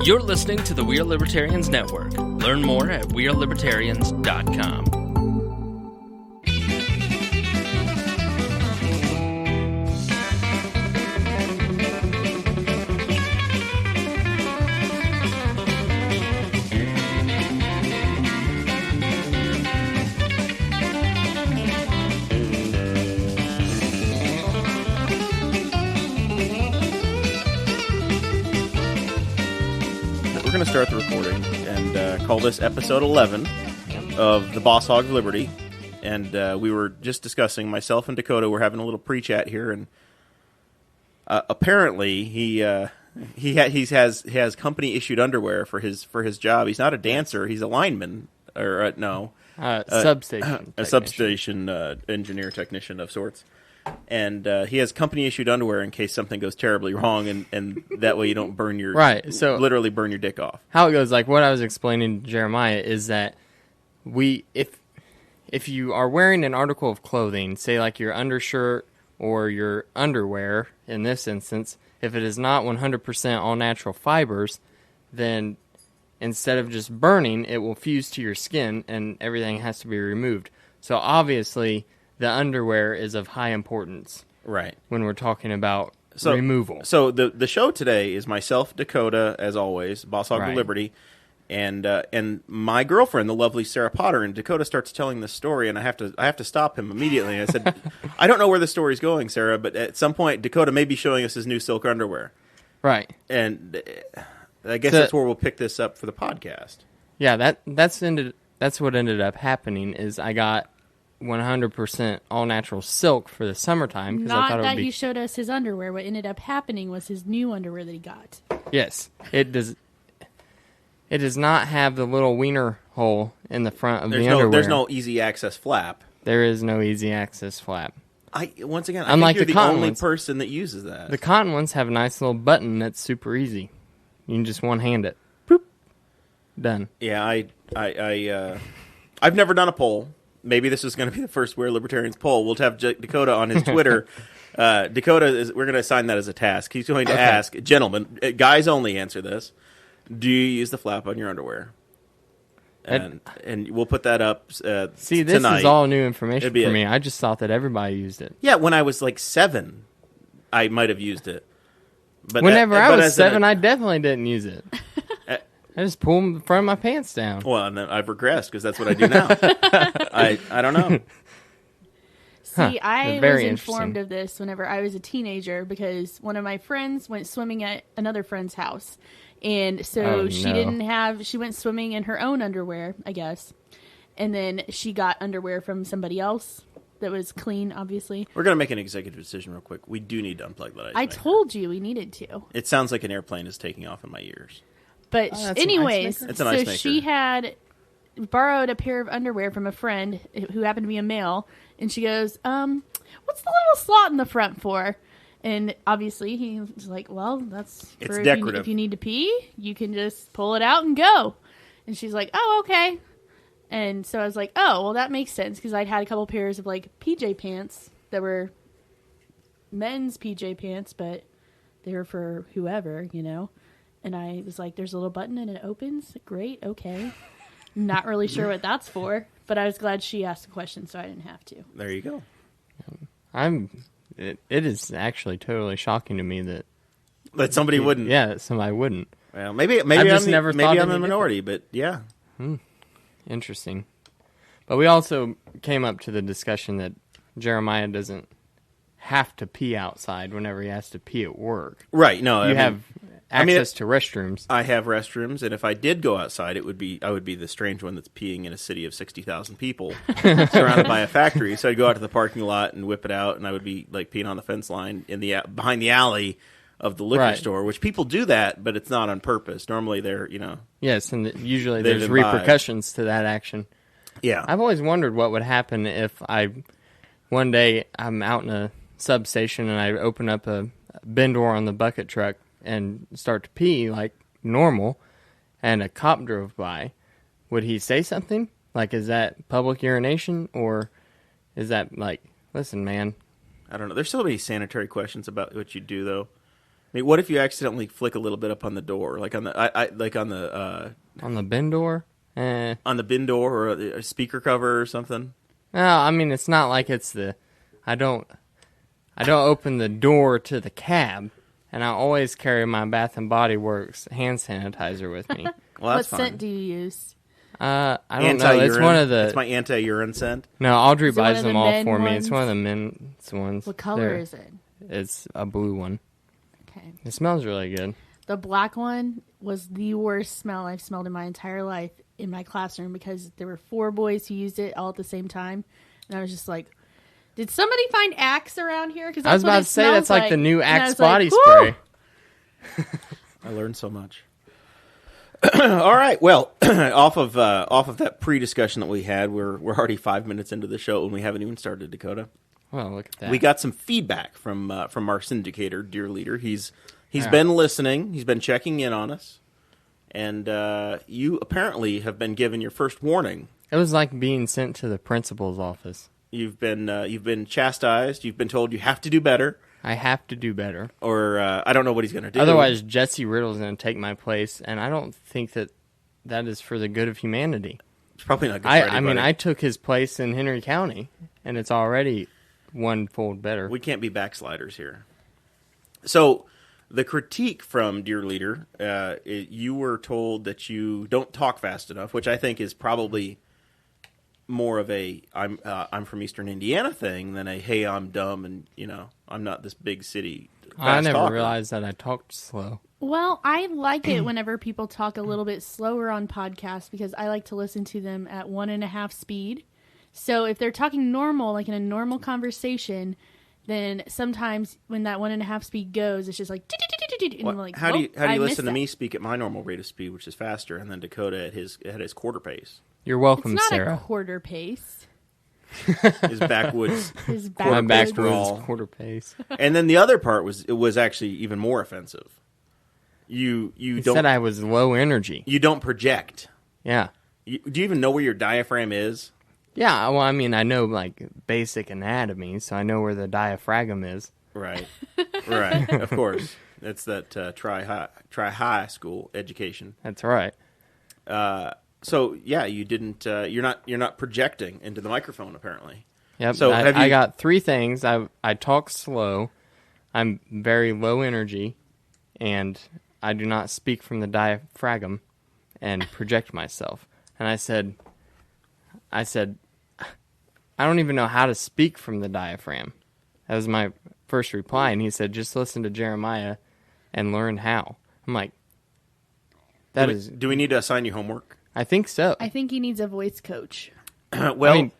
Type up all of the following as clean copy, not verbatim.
You're listening to the We Are Libertarians Network. Learn more at wearelibertarians.com. We're going to start the recording and call this episode 11 of the Boss Hog of Liberty. And we were just discussing, myself and Dakota were having a little pre-chat here, and apparently he has company issued underwear for his job. He's not a dancer; he's a lineman, or Substation, a substation engineer technician of sorts. And he has company issued underwear in case something goes terribly wrong, and that way you don't burn your literally burn your dick off. How it goes, like what I was explaining to Jeremiah, is that if you are wearing an article of clothing, say like your undershirt or your underwear, in this instance, if it is not 100% all natural fibers, then instead of just burning, it will fuse to your skin and everything has to be removed. So obviously, the underwear is of high importance, right? When we're talking about removal. So the show today is myself, Dakota, as always, Boss Hog of Liberty, and my girlfriend, the lovely Sara Potter. And Dakota starts telling this story, and I have to stop him immediately. And I said, I don't know where the story's going, Sarah, but at some point Dakota may be showing us his new silk underwear, right? And I guess that's where we'll pick this up for the podcast. Yeah, that's what ended up happening. Is I got 100% all natural silk for the summertime. Not that he showed us his underwear. What ended up happening was his new underwear that he got. Yes, it does. It does not have the little wiener hole in the front of the underwear. There's no easy access flap. There is no easy access flap. I think Unlike you're the only ones, person that uses that. The cotton ones have a nice little button that's super easy. You can just one-hand it. Boop. Done. Yeah, I've never done a poll. Maybe this is going to be the first We're Libertarians poll. We'll have Dakota on his Twitter. We're going to assign that as a task. He's going to ask, gentlemen, guys only answer this. Do you use the flap on your underwear? And we'll put that up See, this tonight. Is all new information for me. I just thought that everybody used it. Yeah, when I was like 7, I might have used it. But whenever I was 7, I definitely didn't use it. I just pull the front of my pants down. Well, and then I've regressed because that's what I do now. I don't know. See, I was informed of this whenever I was a teenager because one of my friends went swimming at another friend's house. And so she went swimming in her own underwear, I guess. And then she got underwear from somebody else that was clean, obviously. We're going to make an executive decision real quick. We do need to unplug that ice I maker. told you we needed to. It sounds like an airplane is taking off in my ears. But anyways, it's an ice maker. She had borrowed a pair of underwear from a friend who happened to be a male, and she goes, what's the little slot in the front for? And obviously he was like, well, that's for decorative. If you need to pee, you can just pull it out and go. And she's like, oh, okay. And so I was like, oh, well, that makes sense, because I'd had a couple pairs of, like, PJ pants that were men's PJ pants, but they were for whoever, you know. And I was like, there's a little button and it opens. Great, okay. Not really sure what that's for, but I was glad she asked the question so I didn't have to. There you go. It is actually totally shocking to me that somebody wouldn't. Yeah, that somebody wouldn't. Well, maybe I'm the minority, but yeah. Interesting. But we also came up to the discussion that Jeremiah doesn't have to pee outside whenever he has to pee at work. Right. No, you have access to restrooms. I have restrooms, and if I did go outside, I would be the strange one that's peeing in a city of 60,000 people surrounded by a factory. So I'd go out to the parking lot and whip it out, and I would be like peeing on the fence line behind the alley of the liquor store, which people do that, but it's not on purpose. Normally they're, Yes, and usually there's repercussions to that action. Yeah. I've always wondered what would happen if one day I'm out in a substation and I open up a bin door on the bucket truck and start to pee like normal, and a cop drove by. Would he say something? Like, is that public urination, or is that like, listen, man? I don't know. There's so many sanitary questions about what you do, though. mean, what if you accidentally flick a little bit up on the door, like on the On the bin door? on the bin door or a speaker cover or something? No, I mean, it's not like it's the... I don't open the door to the cab, and I always carry my Bath & Body Works hand sanitizer with me. Well, that's What fine. scent do you use? I don't know. It's one of the... It's my anti-urine scent. No, Audrey Is it one buys of them the all men for me. ones? It's one of the men's ones. What color is it? It's a blue one. Okay. It smells really good. The black one was the worst smell I've smelled in my entire life in my classroom because there were 4 boys who used it all at the same time. And I was just like, did somebody find Axe around here? Because I was about to say that's like the new And I Axe was like, body "Woo!" spray. I learned so much. All right. Well, off of that pre-discussion that we had, we're already 5 minutes into the show and we haven't even started, Dakota. Well, look at that. We got some feedback from our syndicator, Dear Leader. He's Yeah. been listening. He's been checking in on us, and you apparently have been given your first warning. It was like being sent to the principal's office. You've been chastised. You've been told you have to do better, I have to do better. or I don't know what he's going to do. Otherwise, Jesse Riddle's going to take my place, and I don't think that is for the good of humanity. it's probably not good for I anybody. mean, I took his place in Henry County, and it's already one-fold better. We can't be backsliders here. So, the critique from Dear Leader, you were told that you don't talk fast enough, which I think is probably more of a I'm from Eastern Indiana thing than a hey, I'm dumb and I'm not this big city. I fast never talker. realized that I talked slow. Well, I like it whenever people talk a little bit slower on podcasts because I like to listen to them at 1.5 speed. So if they're talking normal, like in a normal conversation, then sometimes when that 1.5 speed goes, it's just like, and I'm like, How do you I listen missed to that. me speak at my normal rate of speed, which is faster, and then Dakota at his quarter pace, You're welcome, It's not Sarah. a quarter pace. his backwoods. His My backwards. backwards drawl. quarter pace. And then the other part was actually even more offensive. You He don't said I was low energy. you don't project. Yeah. Do you even know where your diaphragm is? Yeah, well, I mean, I know, like, basic anatomy, so I know where the diaphragm is. Right, right. Of course, that's that try high school education. That's right. So yeah, you didn't. You're not projecting into the microphone apparently. Yep. So have I you- got 3 things. I talk slow. I'm very low energy, and I do not speak from the diaphragm and project myself. And I said, I don't even know how to speak from the diaphragm. That was my first reply, and he said, just listen to Jeremiah and learn how. I'm like, Do we need to assign you homework? I think so. I think he needs a voice coach. Well, I mean-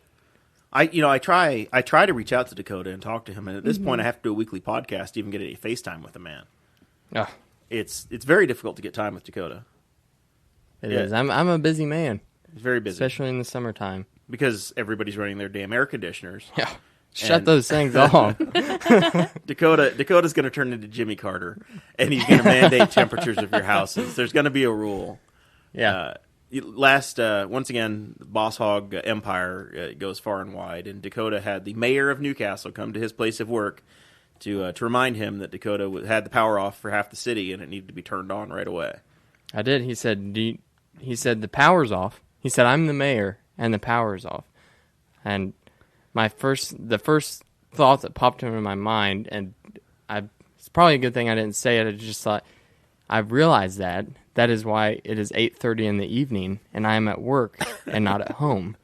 I try to reach out to Dakota and talk to him, and at this point, I have to do a weekly podcast to even get any FaceTime with the man. Ugh, It's very difficult to get time with Dakota. it Yeah. is. I'm a busy man, He's very busy especially in the summertime. because everybody's running their damn air conditioners. Yeah. Shut And- those things off. Dakota's going to turn into Jimmy Carter, and he's going to mandate temperatures of your houses. There's going to be a rule. Yeah. Once again, the Boss Hog Empire goes far and wide, and Dakota had the mayor of Newcastle come to his place of work to remind him that Dakota had the power off for half the city, and it needed to be turned on right away. I did. He said, the power's off. He said, I'm the mayor, and the power's off. And the first thought that popped into my mind, and it's probably a good thing I didn't say it. I just thought, I've realized that is why it is 8:30 in the evening, and I am at work and not at home.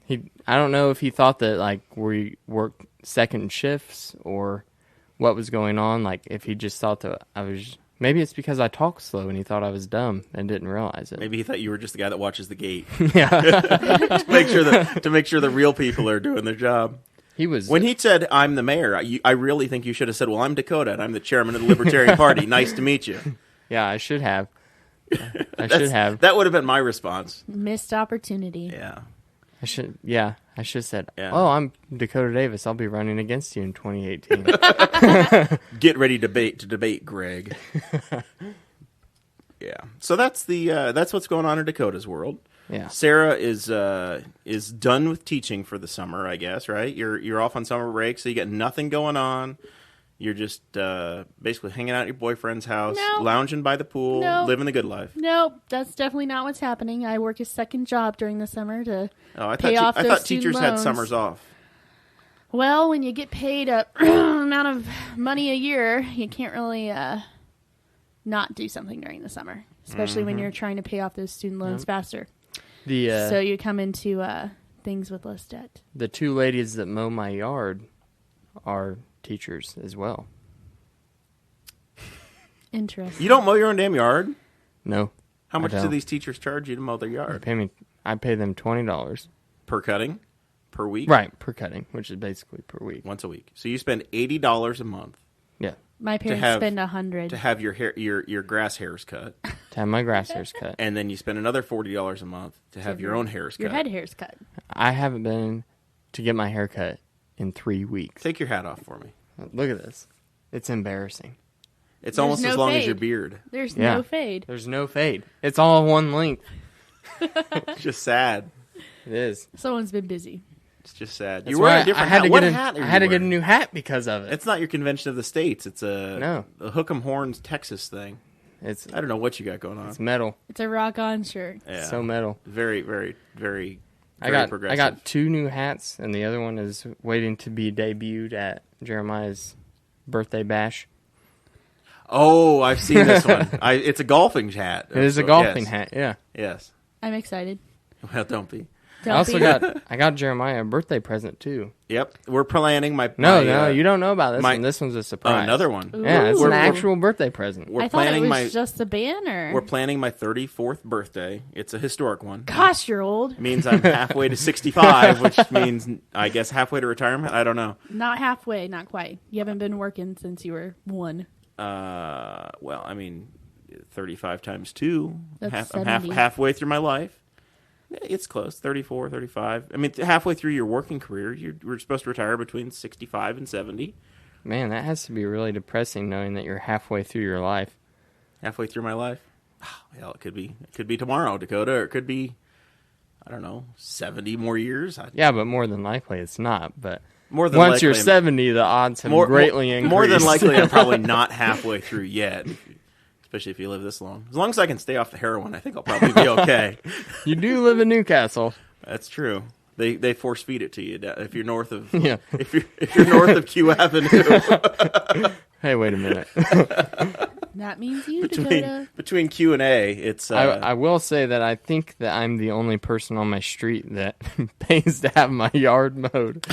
I don't know if he thought that like we worked second shifts or what was going on. Like if he just thought that I was. Maybe it's because I talk slow and he thought I was dumb and didn't realize it. Maybe he thought you were just the guy that watches the gate Yeah. to make sure the real people are doing their job. He was. When he said, "I'm the mayor," I really think you should have said, "Well, I'm Dakota, and I'm the chairman of the Libertarian Party. Nice to meet you." Yeah, I should have. I should have. That would have been my response. Missed opportunity. Yeah. I should. Yeah, I should have said. Yeah. Oh, I'm Dakota Davis. I'll be running against you in 2018. Get ready to debate, Greg. Yeah. So that's what's going on in Dakota's world. Yeah. Sarah is done with teaching for the summer, I guess, right? You're off on summer break, so you got nothing going on. You're just basically hanging out at your boyfriend's house, No. lounging by the pool, No. living the good life. Nope, that's definitely not what's happening. I work a second job during the summer to Oh, I pay thought off I those thought student teachers had loans. summers off. Well, when you get paid a amount of money a year, you can't really not do something during the summer, especially when you're trying to pay off those student loans faster. So you come into things with less debt. The two ladies that mow my yard are teachers as well. Interesting. You don't mow your own damn yard? No. How much I do don't. these teachers charge you to mow their They yard? pay me. I pay them $20. Per cutting? Per week? Right, per cutting, which is basically per week. Once a week. So you spend $80 a month Yeah. My parents have- spend $100. to have your hair, your grass hairs cut, To have my grass hairs cut. and then you spend another $40 a month to have your own hairs cut. Your head hair's cut. I haven't been to get my hair cut in 3 weeks. Take your hat off for me. Look at this. It's embarrassing. It's There's almost no as long as fade. your beard. There's Yeah. no fade. There's no fade. It's all one length. It's just sad. It is. Someone's been busy. It's just sad. That's You're wearing why a different I had hat. to What get hat are I you had to get a wearing? new hat because of it. It's not your convention of the states. It's a No. Hook'em Horns Texas thing. It's I don't know what you got going on. it's metal. It's a rock-on shirt. Yeah. So metal. Very, very, very. I very got progressive. I got 2 new hats, and the other one is waiting to be debuted at Jeremiah's birthday bash. Oh, I've seen this one. It's a golfing hat. It is a So, golfing yes. hat. Yeah. Yes. I'm excited. Well, don't be. Don't I also be. got Jeremiah a birthday present too. Yep. We're planning my. No, my, you don't know about this my- one. This one's a Oh, surprise. another one. Ooh. Yeah, it's We're- an we're- actual birthday present. We're I thought it planning was my. just a banner. We're planning my 34th birthday. It's a historic one. Gosh, you're old. It means I'm halfway to 65, which means I guess halfway to retirement. I don't know. Not halfway, not quite. You haven't been working since you were 1. Well, I mean, 35 times 2. That's I'm 70. halfway through my life. Yeah, it's close. 34, 35. I mean, halfway through your working career, we're supposed to retire between 65 and 70. Man, that has to be really depressing knowing that you're halfway through your life. Halfway through my life. Hell, it could be tomorrow, Dakota, or it could be, I don't know, 70 more years. Yeah, but more than likely it's not. But More than once likely, you're 70, the odds have greatly increased. More than likely, I'm probably not halfway through yet. Especially if you live this long. As long as I can stay off the heroin, I think I'll probably be okay. You do live in Newcastle. That's true. They force feed it to you if you're north of Yeah. if you're north of Q Avenue. Hey, wait a minute. That means you, Dakota. between Q and A, it's I will say that I think that I'm the only person on my street that pays to have my yard mowed.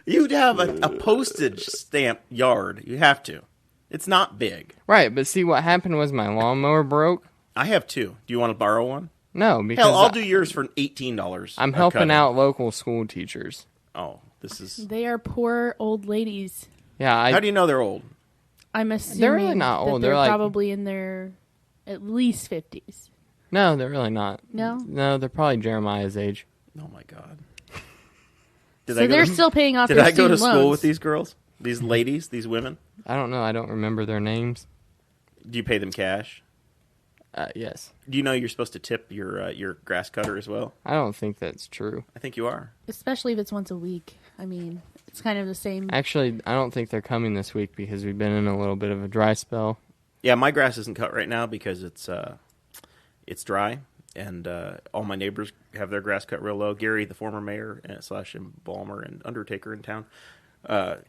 you'd have a postage stamp yard. You have to. It's not big. Right, but see what happened was my lawnmower broke. I have 2. Do you want to borrow one? No, because Hell, I'll do yours for $18. I'm a helping cutting. out local school teachers. Oh, this is. They are poor old ladies. Yeah, How do you know they're old? I'm assuming They're really not that old. They're They're like- probably in their at least 50s. no, they're really not. No? They're probably Jeremiah's age. Oh my God. So they're still paying off Did their I go to student school loans. with these girls? These ladies? These women? I don't know. I don't remember their names. Do you pay them cash? Yes. Do you know you're supposed to tip your grass cutter as well? I don't think that's true. I think you are. Especially if it's once a week. I mean, it's kind of the same. Actually, I don't think they're coming this week because we've been in a little bit of a dry spell. Yeah, my grass isn't cut right now because it's dry, and all my neighbors have their grass cut real low. Gary, the former mayor slash embalmer and undertaker in town,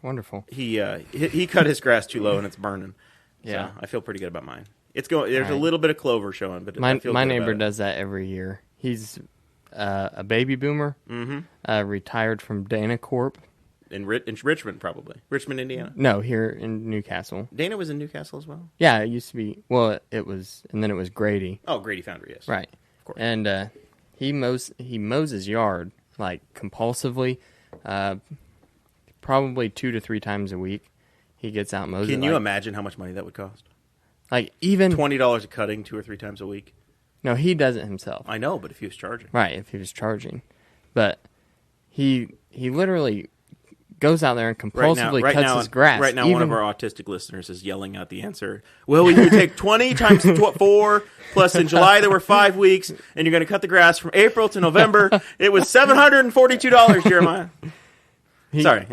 Wonderful. he cut his grass too low and it's burning. Yeah. So I feel pretty good about mine. It's going. There's a Right. little bit of clover showing, but My I feel my good neighbor about it. does that every year. He's a baby boomer, retired from Dana Corp. In Richmond, probably Richmond, Indiana. No, here in Newcastle. Dana was in Newcastle as well. Yeah, it used to be. Well, it was, and then it was Grady. Oh, Grady Foundry, yes. Right. Of course. And he mows his yard like compulsively, probably 2 to 3 times a week. He gets out and mows. Can it, you like, imagine how much money that would cost? like even $20 a cutting 2 or 3 times a week. no, he does it himself. I know, but if he was charging, Right, if he was charging, but he literally goes out there and compulsively cuts his grass. Right now, even, one of our autistic listeners is yelling out the answer. Well, you would take 20 times 4, plus in July there were 5 weeks, and you're going to cut the grass from April to November. It was $742, Jeremiah. Sorry,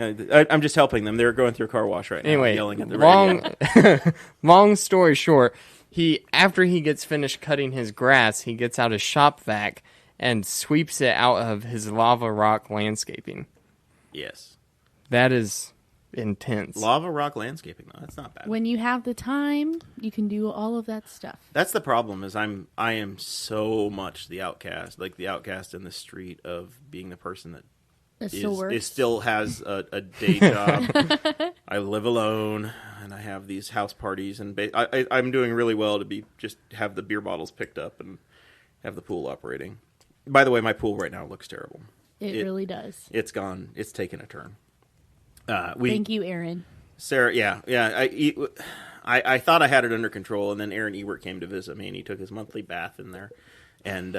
I'm just helping them. They're going through a car wash right now. Anyway, Yelling at the radio. long story short, after he gets finished cutting his grass, he gets out his shop vac and sweeps it out of his lava rock landscaping. Yes. That is intense. Lava rock landscaping, though. That's not bad. When you have the time, you can do all of that stuff. That's the problem. Is I am so much the outcast, like the outcast in the street of being the person that still has a day job. I live alone, and I have these house parties, and I'm doing really well to just have the beer bottles picked up and have the pool operating. By the way, my pool right now looks terrible. It really does. It's gone. It's taken a turn. Thank you, Aaron. Sarah, yeah. I thought I had it under control, and then Aaron Ewert came to visit me, and he took his monthly bath in there. And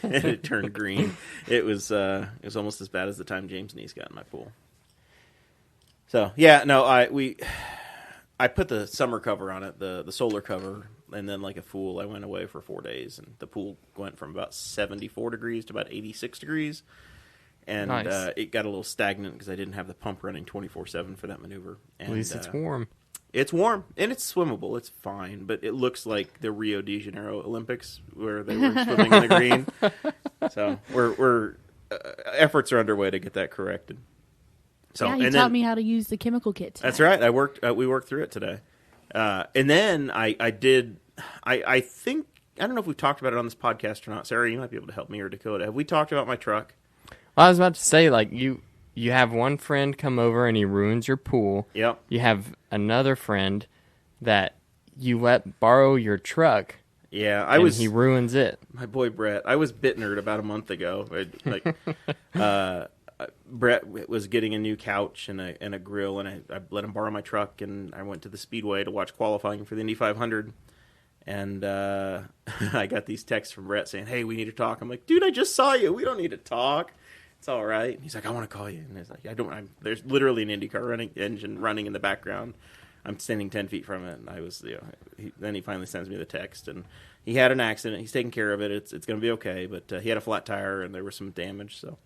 it turned green. It was almost as bad as the time James Neese got in my pool. So yeah, no, I put the summer cover on it, the solar cover, and then like a fool, I went away for 4 days, and the pool went from about 74 degrees to about 86 degrees, and nice. It got a little stagnant because I didn't have the pump running 24/7 for that maneuver. And, At least it's warm. It's warm, and it's swimmable. It's fine, but it looks like the Rio de Janeiro Olympics where they were swimming in the green. So we're efforts are underway to get that corrected. So yeah, he taught me how to use the chemical kit today. That's right. We worked through it today, and then I think I don't know if we've talked about it on this podcast or not. Sarah, you might be able to help me, or Dakota. Have we talked about my truck? Well, I was about to say, like, you have one friend come over and he ruins your pool. Yep. You have another friend that you let borrow your truck. Yeah, he ruins it. My boy Brett. I was Bittnered about a month ago. Brett was getting a new couch and a grill, and I let him borrow my truck, and I went to the Speedway to watch qualifying for the Indy 500. And I got these texts from Brett saying, "Hey, we need to talk." I'm like, "Dude, I just saw you. We don't need to talk. It's all right." And he's like, "I want to call you." And he's like, there's literally an IndyCar engine running in the background. I'm standing 10 feet from it, and I was, then he finally sends me the text, and he had an accident. He's taking care of it. It's going to be okay, but he had a flat tire, and there was some damage. So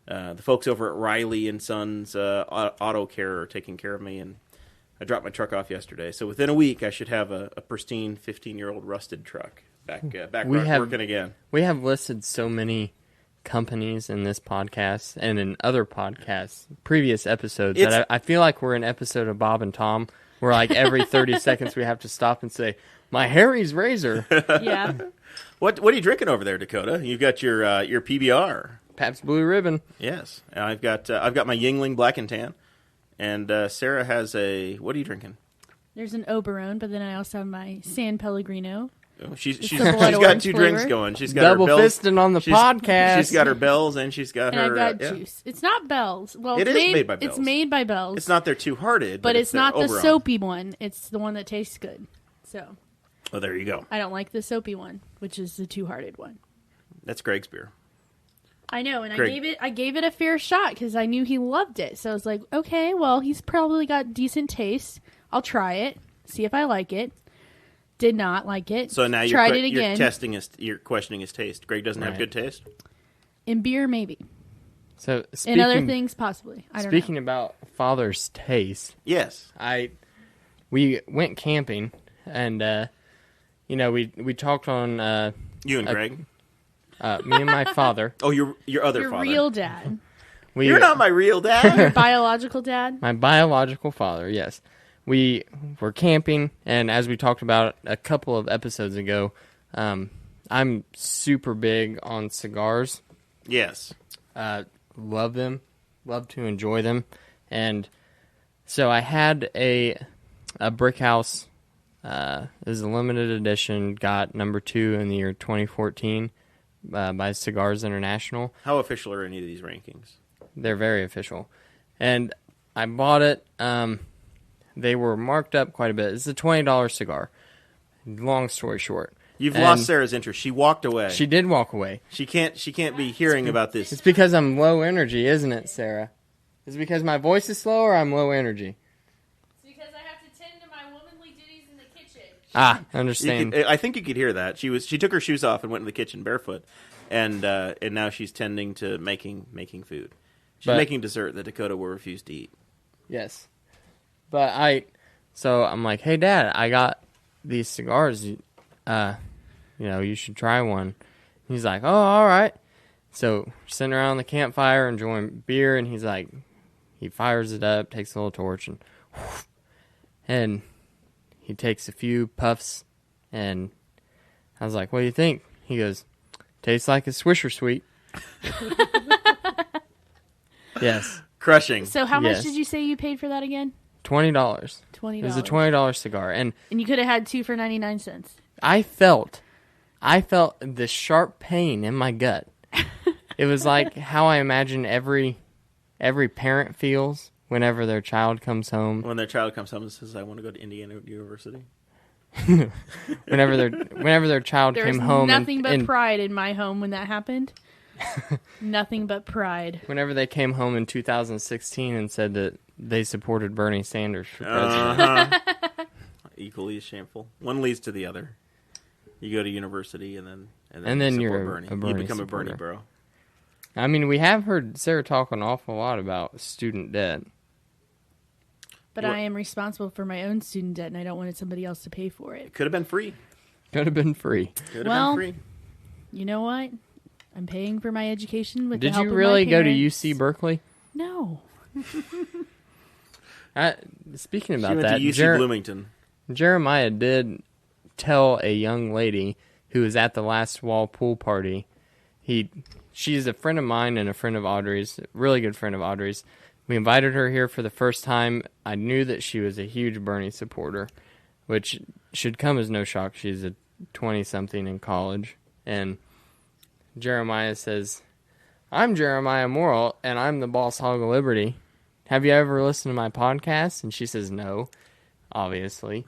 the folks over at Riley and Sons Auto Care are taking care of me, and I dropped my truck off yesterday. So within a week, I should have a pristine 15-year-old rusted truck back working again. We have listed so many companies in this podcast and in other podcasts, previous episodes, that I feel like we're an episode of Bob and Tom, where like every 30 seconds we have to stop and say, "My Harry's razor." Yeah. What are you drinking over there, Dakota? You've got your PBR. Pabst Blue Ribbon. Yes, I've got my Yingling Black and Tan, and Sarah has a. What are you drinking? There's an Oberon, but then I also have my San Pellegrino. Oh, she's the blood got orange two flavor. drinks going. She's got Double her bells. fisting on the podcast. She's got her bells, and she's got And her. I've got juice. It's not Bell's. Well, It it's is made by Bell's. It's made by Bell's. It's not their Two Hearted, but it's not the Oberon. soapy one. It's the one that tastes good. So. Oh, there you go. I don't like the soapy one, which is the Two-Hearted one. That's Greg's beer. I know, and Greg. I gave it a fair shot because I knew he loved it. So I was like, okay, well, he's probably got decent taste. I'll try it, see if I like it. Did not like it. So now tried it again. You're questioning his taste. Greg doesn't have good taste. In beer, maybe. So in other things, possibly. I don't know. Speaking about father's taste, yes, we went camping, and we talked on you and Greg, me and my father. Oh, your other your father, real dad. You're not my real dad. Your biological dad. My biological father. Yes. We were camping, and as we talked about a couple of episodes ago, I'm super big on cigars. Yes. Love them. Love to enjoy them. And so I had a Brick House. It was a limited edition, got number 2 in the year 2014 by Cigars International. How official are any of these rankings? They're very official. And I bought it. They were marked up quite a bit. It's a $20 cigar. Long story short. You've lost Sarah's interest. She walked away. She did walk away. She can't be hearing about this. It's because I'm low energy, isn't it, Sarah? Is it because my voice is slow or I'm low energy? It's because I have to tend to my womanly duties in the kitchen. I understand. I think you could hear that. She took her shoes off and went in the kitchen barefoot, and now she's tending to making food. She's making dessert that Dakota will refuse to eat. Yes. But so I'm like, hey, Dad, I got these cigars. You should try one. He's like, oh, all right. So we're sitting around the campfire enjoying beer, and he's like, he fires it up, takes a little torch, and he takes a few puffs, and I was like, what do you think? He goes, tastes like a Swisher Sweet. Yes. Crushing. So how much did you say you paid for that again? $20. $20. It was a $20 cigar. And you could have had 2 for 99 cents. I felt this sharp pain in my gut. It was like how I imagine every parent feels whenever their child comes home. When their child comes home and says, I want to go to Indiana University. whenever their child came home. There was nothing but pride in my home when that happened. Nothing but pride. Whenever they came home in 2016 and said that they supported Bernie Sanders for president. Equally as shameful. One leads to the other. You go to university and then you you're Bernie. You become supporter. a Bernie bro. I mean, we have heard Sarah talk an awful lot about student debt. But I am responsible for my own student debt, and I don't want somebody else to pay for it. Could have been free. Could have been free. Could have been free. You know what? I'm paying for my education with Did the help you of really my go to parents. UC Berkeley? No. Speaking She about went that, to UC Bloomington. Jeremiah did tell a young lady who was at the last wall pool party. She's a friend of mine and a friend of Audrey's, a really good friend of Audrey's. We invited her here for the first time. I knew that she was a huge Bernie supporter, which should come as no shock. She's a 20-something in college. And Jeremiah says, I'm Jeremiah Morrell, and I'm the Boss Hog of Liberty. Have you ever listened to my podcast? And she says, no, obviously.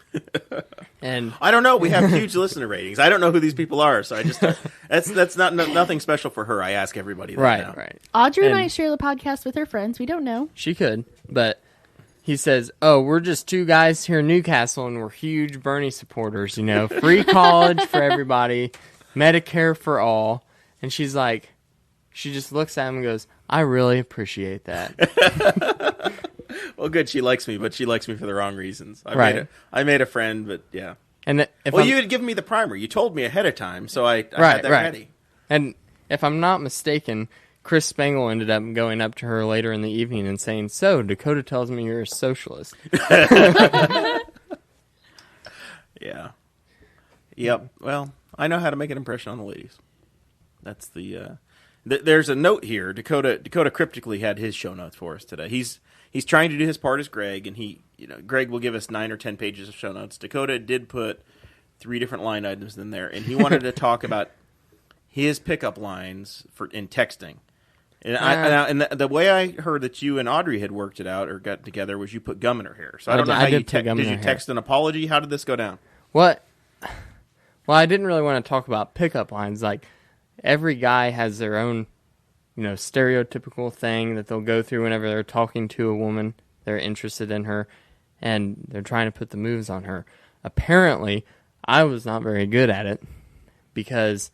And I don't know. We have huge listener ratings. I don't know who these people are, so I just that's nothing special for her. I ask everybody that now. Right. Audrey might share the podcast with her friends. We don't know. She could, but he says, oh, we're just two guys here in Newcastle, and we're huge Bernie supporters, free college for everybody, Medicare for all. And she's like, she just looks at him and goes, I really appreciate that. Well, good. She likes me, but she likes me for the wrong reasons. I made a friend, but yeah. And you had given me the primer. You told me ahead of time, so I had that ready. And if I'm not mistaken, Chris Spangle ended up going up to her later in the evening and saying, so, Dakota tells me you're a socialist. Yeah. Yep. Well, I know how to make an impression on the ladies. That's the... there's a note here. Dakota cryptically had his show notes for us today. He's trying to do his part as Greg, and Greg will give us 9 or 10 pages of show notes. Dakota did put 3 different line items in there, and he wanted to talk about his pickup lines in texting. And the way I heard that you and Audrey had worked it out or got together was you put gum in her hair. So I don't know how you did you text an apology? How did this go down? What? Well, I didn't really want to talk about pickup lines. Like, every guy has their own, stereotypical thing that they'll go through whenever they're talking to a woman. They're interested in her, and they're trying to put the moves on her. Apparently, I was not very good at it because,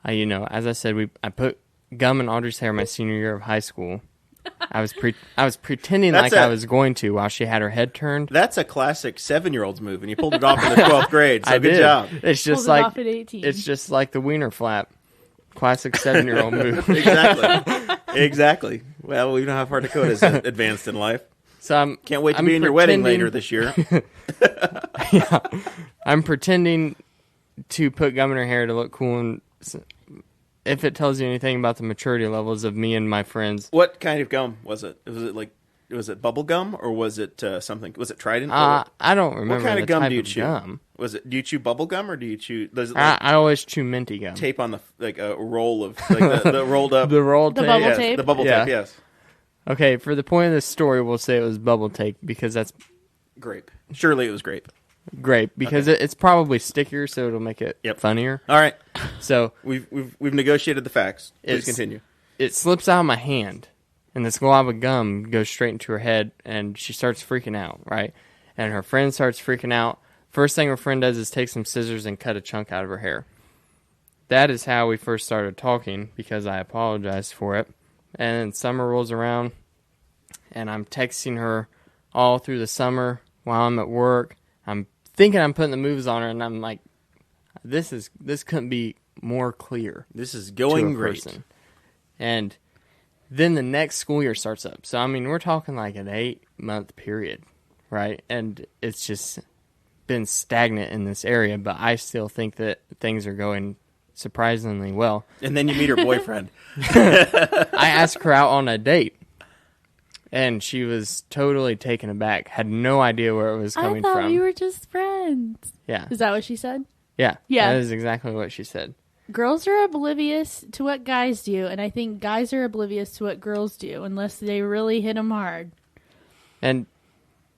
as I said, I put gum in Audrey's hair my senior year of high school. I was pretending I was going to while she had her head turned. That's a classic 7-year-old's move, and you pulled it off in the 12th grade. So good job. It's just pulled it off at 18. It's just like the wiener flap. Classic 7-year-old move. Exactly. Well, we know how far Dakota's advanced in life. So can't wait to be in your wedding later this year. Yeah, I'm pretending to put gum in her hair to look cool, and if it tells you anything about the maturity levels of me and my friends. What kind of gum was it? Was it bubble gum or was it something? Was it Trident? I don't remember. What kind of gum do you chew? Gum. Do you chew bubble gum or do you chew? I always chew minty gum. Tape on a roll of the rolled up. The rolled tape. Bubble yes, tape. The bubble tape. Yes. Okay, for the point of this story, we'll say it was bubble tape because that's grape. Surely it was grape. Grape because it's probably stickier, so it'll make it funnier. All right. So we've negotiated the facts. Please continue. It slips out of my hand, and this glob of gum goes straight into her head, and she starts freaking out, right? And her friend starts freaking out. First thing her friend does is take some scissors and cut a chunk out of her hair. That is how we first started talking, because I apologized for it. and summer rolls around, and I'm texting her all through the summer while I'm at work. I'm thinking I'm putting the moves on her, and I'm like, this couldn't be more clear. This is going great. Person. And then the next school year starts up. So, I mean, we're talking like an 8-month period, right? And it's just been stagnant in this area, but I still think that things are going surprisingly well. And then you meet her boyfriend. I asked her out on a date, and she was totally taken aback, had no idea where it was coming I thought from. we were just friends. Yeah. Is that what she said? Yeah. Yeah. That is exactly what she said. Girls are oblivious to what guys do, and I think guys are oblivious to what girls do, unless they really hit them hard. And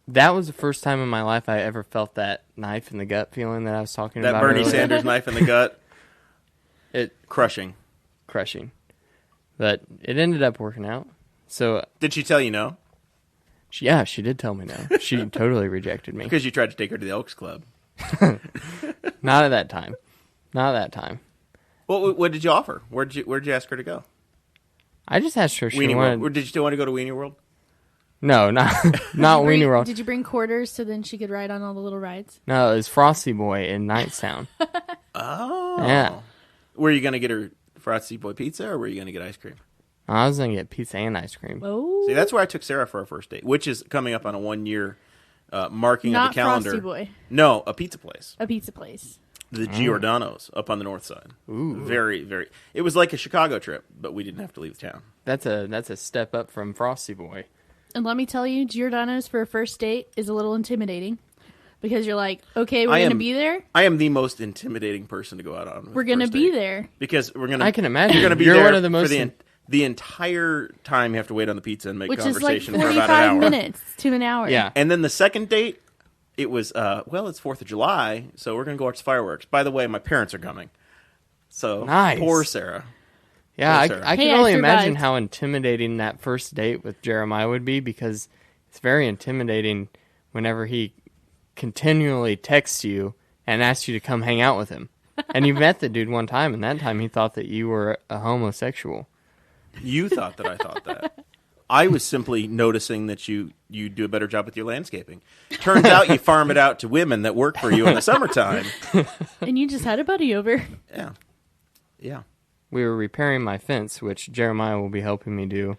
that was the first time in my life I ever felt that knife in the gut feeling that I was talking That about Bernie earlier. Sanders knife in the gut. It Crushing. But it ended up working out. So, Did she tell you no? she did tell me no. She totally rejected me. Because you tried to take her to the Elks Club. Not at that time. Not at that time. What did you offer? Where'd you ask her to go? I just asked her if she Weenie wanted... World. Did you still want to go to Weenie World? No, not Weenie World. Did you bring quarters so then she could ride on all the little rides? No, it was Frosty Boy in Knightstown. Oh. Yeah. Were you going to get her Frosty Boy pizza, or were you going to get ice cream? I was going to get pizza and ice cream. Oh. See, that's where I took Sarah for our first date, which is coming up on a 1-year marking Not of the calendar. Frosty Boy. No, a pizza place. A pizza place. The Giordano's up on the north side. Ooh. Very, very. It was like a Chicago trip, but we didn't have to leave town. That's a step up from Frosty Boy. And let me tell you, Giordano's for a first date is a little intimidating. Because you're like, okay, we're going to be there. I am the most intimidating person to go out on. With We're going to first be date. there. Because we're going to. I can imagine. You're going to be You're there one of the most for the entire time. You have to wait on the pizza and make Which is like conversation for about an 45 hour. minutes to an hour. Yeah. And then the second date, it was, it's 4th of July, so we're going to go watch fireworks. By the way, my parents are coming. So, Nice. Poor Sarah. Yeah, Poor Sarah. I Hey, can I only imagine survived. how intimidating that first date with Jeremiah would be, because it's very intimidating whenever he continually texts you and asks you to come hang out with him. And you met the dude one time, and that time he thought that you were a homosexual. You thought that I thought that. I was simply noticing that you do a better job with your landscaping. Turns out you farm it out to women that work for you in the summertime. And you just had a buddy over. Yeah. Yeah. We were repairing my fence, which Jeremiah will be helping me do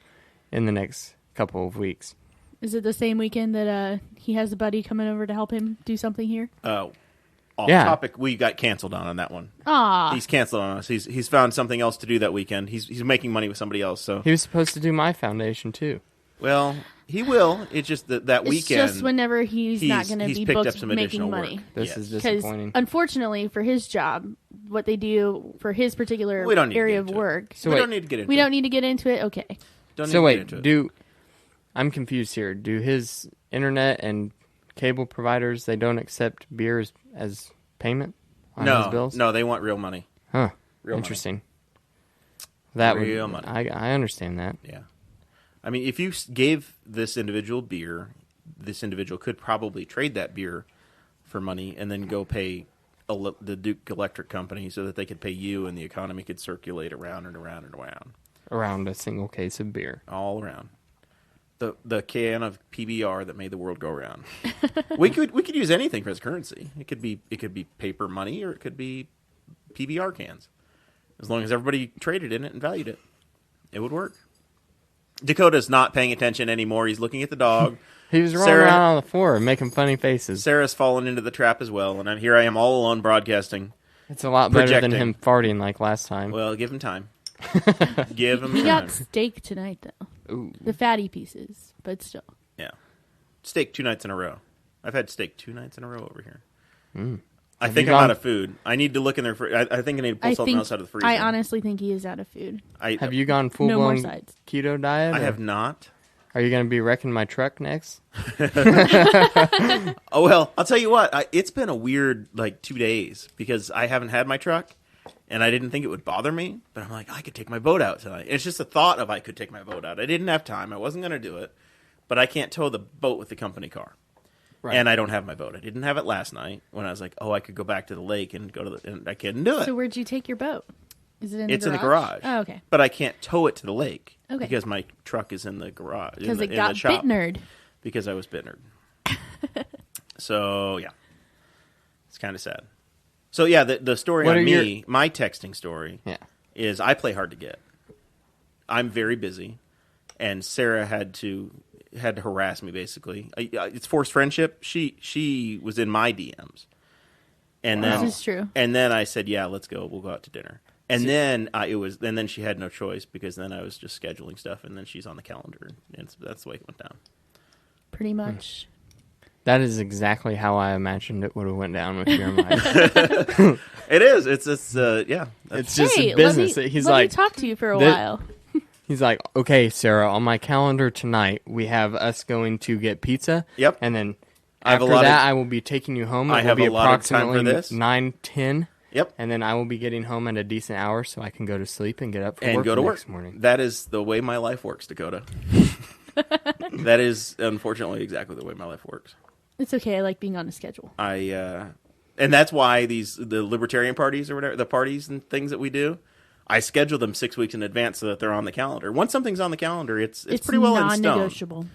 in the next couple of weeks. Is it the same weekend that he has a buddy coming over to help him do something here? Off Yeah. topic, we got canceled on that one. Aw. He's canceled on us. He's found something else to do that weekend. He's making money with somebody else. So He was supposed to do my foundation, too. well, he will. It's just that It's weekend. just whenever he's not going to he's be picked up booked some making additional money. work. This Yes. is Because disappointing. unfortunately for his job, what they do for his particular We don't need to area get of into it. work, So we wait, don't need to get into we it. don't need to get into it. Okay. Don't need So to wait, get into it. I'm confused here. Do his internet and cable providers, they don't accept beer as payment on his bills? No, they want real money. Huh. Real Interesting. That Real would, money. I understand that. Yeah. I mean, if you gave this individual beer, this individual could probably trade that beer for money and then go pay the Duke Electric Company so that they could pay you and the economy could circulate around and around and around. Around a single case of beer. All around. The can of PBR that made the world go round. we could use anything for its currency. It could be paper money or it could be PBR cans. As long as everybody traded in it and valued it, it would work. Dakota's not paying attention anymore. He's looking at the dog. He was rolling Sarah- around on the floor making funny faces. Sarah's fallen into the trap as well, and here I am all alone broadcasting. It's a lot better than projecting. him farting like last time. Well, give him time. Give him He time. got steak tonight, though. Ooh. The fatty pieces, but still. Yeah. Steak 2 nights in a row. I've had steak 2 nights in a row over here. I Have think you I'm gone- out of food. I need to look in there. I think I need to pull something else out of the freezer. I honestly think he is out of food. Have you gone No full-blown more sides. keto diet? I or have not. Are you going to be wrecking my truck next? Oh, well, I'll tell you what. It's been a weird, 2 days because I haven't had my truck, and I didn't think it would bother me. But I'm like, I could take my boat out tonight. It's just a thought of I could take my boat out. I didn't have time. I wasn't going to do it. But I can't tow the boat with the company car. Right. And I don't have my boat. I didn't have it last night when I was like, I could go back to the lake and and I couldn't do it. So where'd you take your boat? Is it in It's the in the garage? garage. Oh, okay. But I can't tow it to the lake. Okay. Because my truck is in the garage. Because it in got the shop. bitnerd. Because I was bitnerd. So, yeah. It's kind of sad. So, yeah, the story What on are me, my texting story, Yeah. is I play hard to get. I'm very busy. And Sarah had to harass me, basically. It's forced friendship. She was in my DMs. And then, This is true. And then I said, yeah, let's go. We'll go out to dinner. And then and then she had no choice because then I was just scheduling stuff, and then she's on the calendar, and that's the way it went down. Pretty much. That is exactly how I imagined it would have went down with Jeremiah. It is. It's yeah. It's just Hey, a business. let me, He's let like, me talk to you for a the- while. he's like, okay, Sarah, on my calendar tonight, we have us going to get pizza. Yep. And then I have a after lot that, of- I will be taking you home. It I will have be a lot of time for approximately this. 9:10. Yep. And then I will be getting home at a decent hour so I can go to sleep and get up for And work go the to next work. morning. That is the way my life works, Dakota. That is unfortunately exactly the way my life works. It's okay. I like being on a schedule. And that's why the libertarian parties or whatever, the parties and things that we do, I schedule them 6 weeks in advance so that they're on the calendar. Once something's on the calendar, it's pretty well in stone. non-negotiable.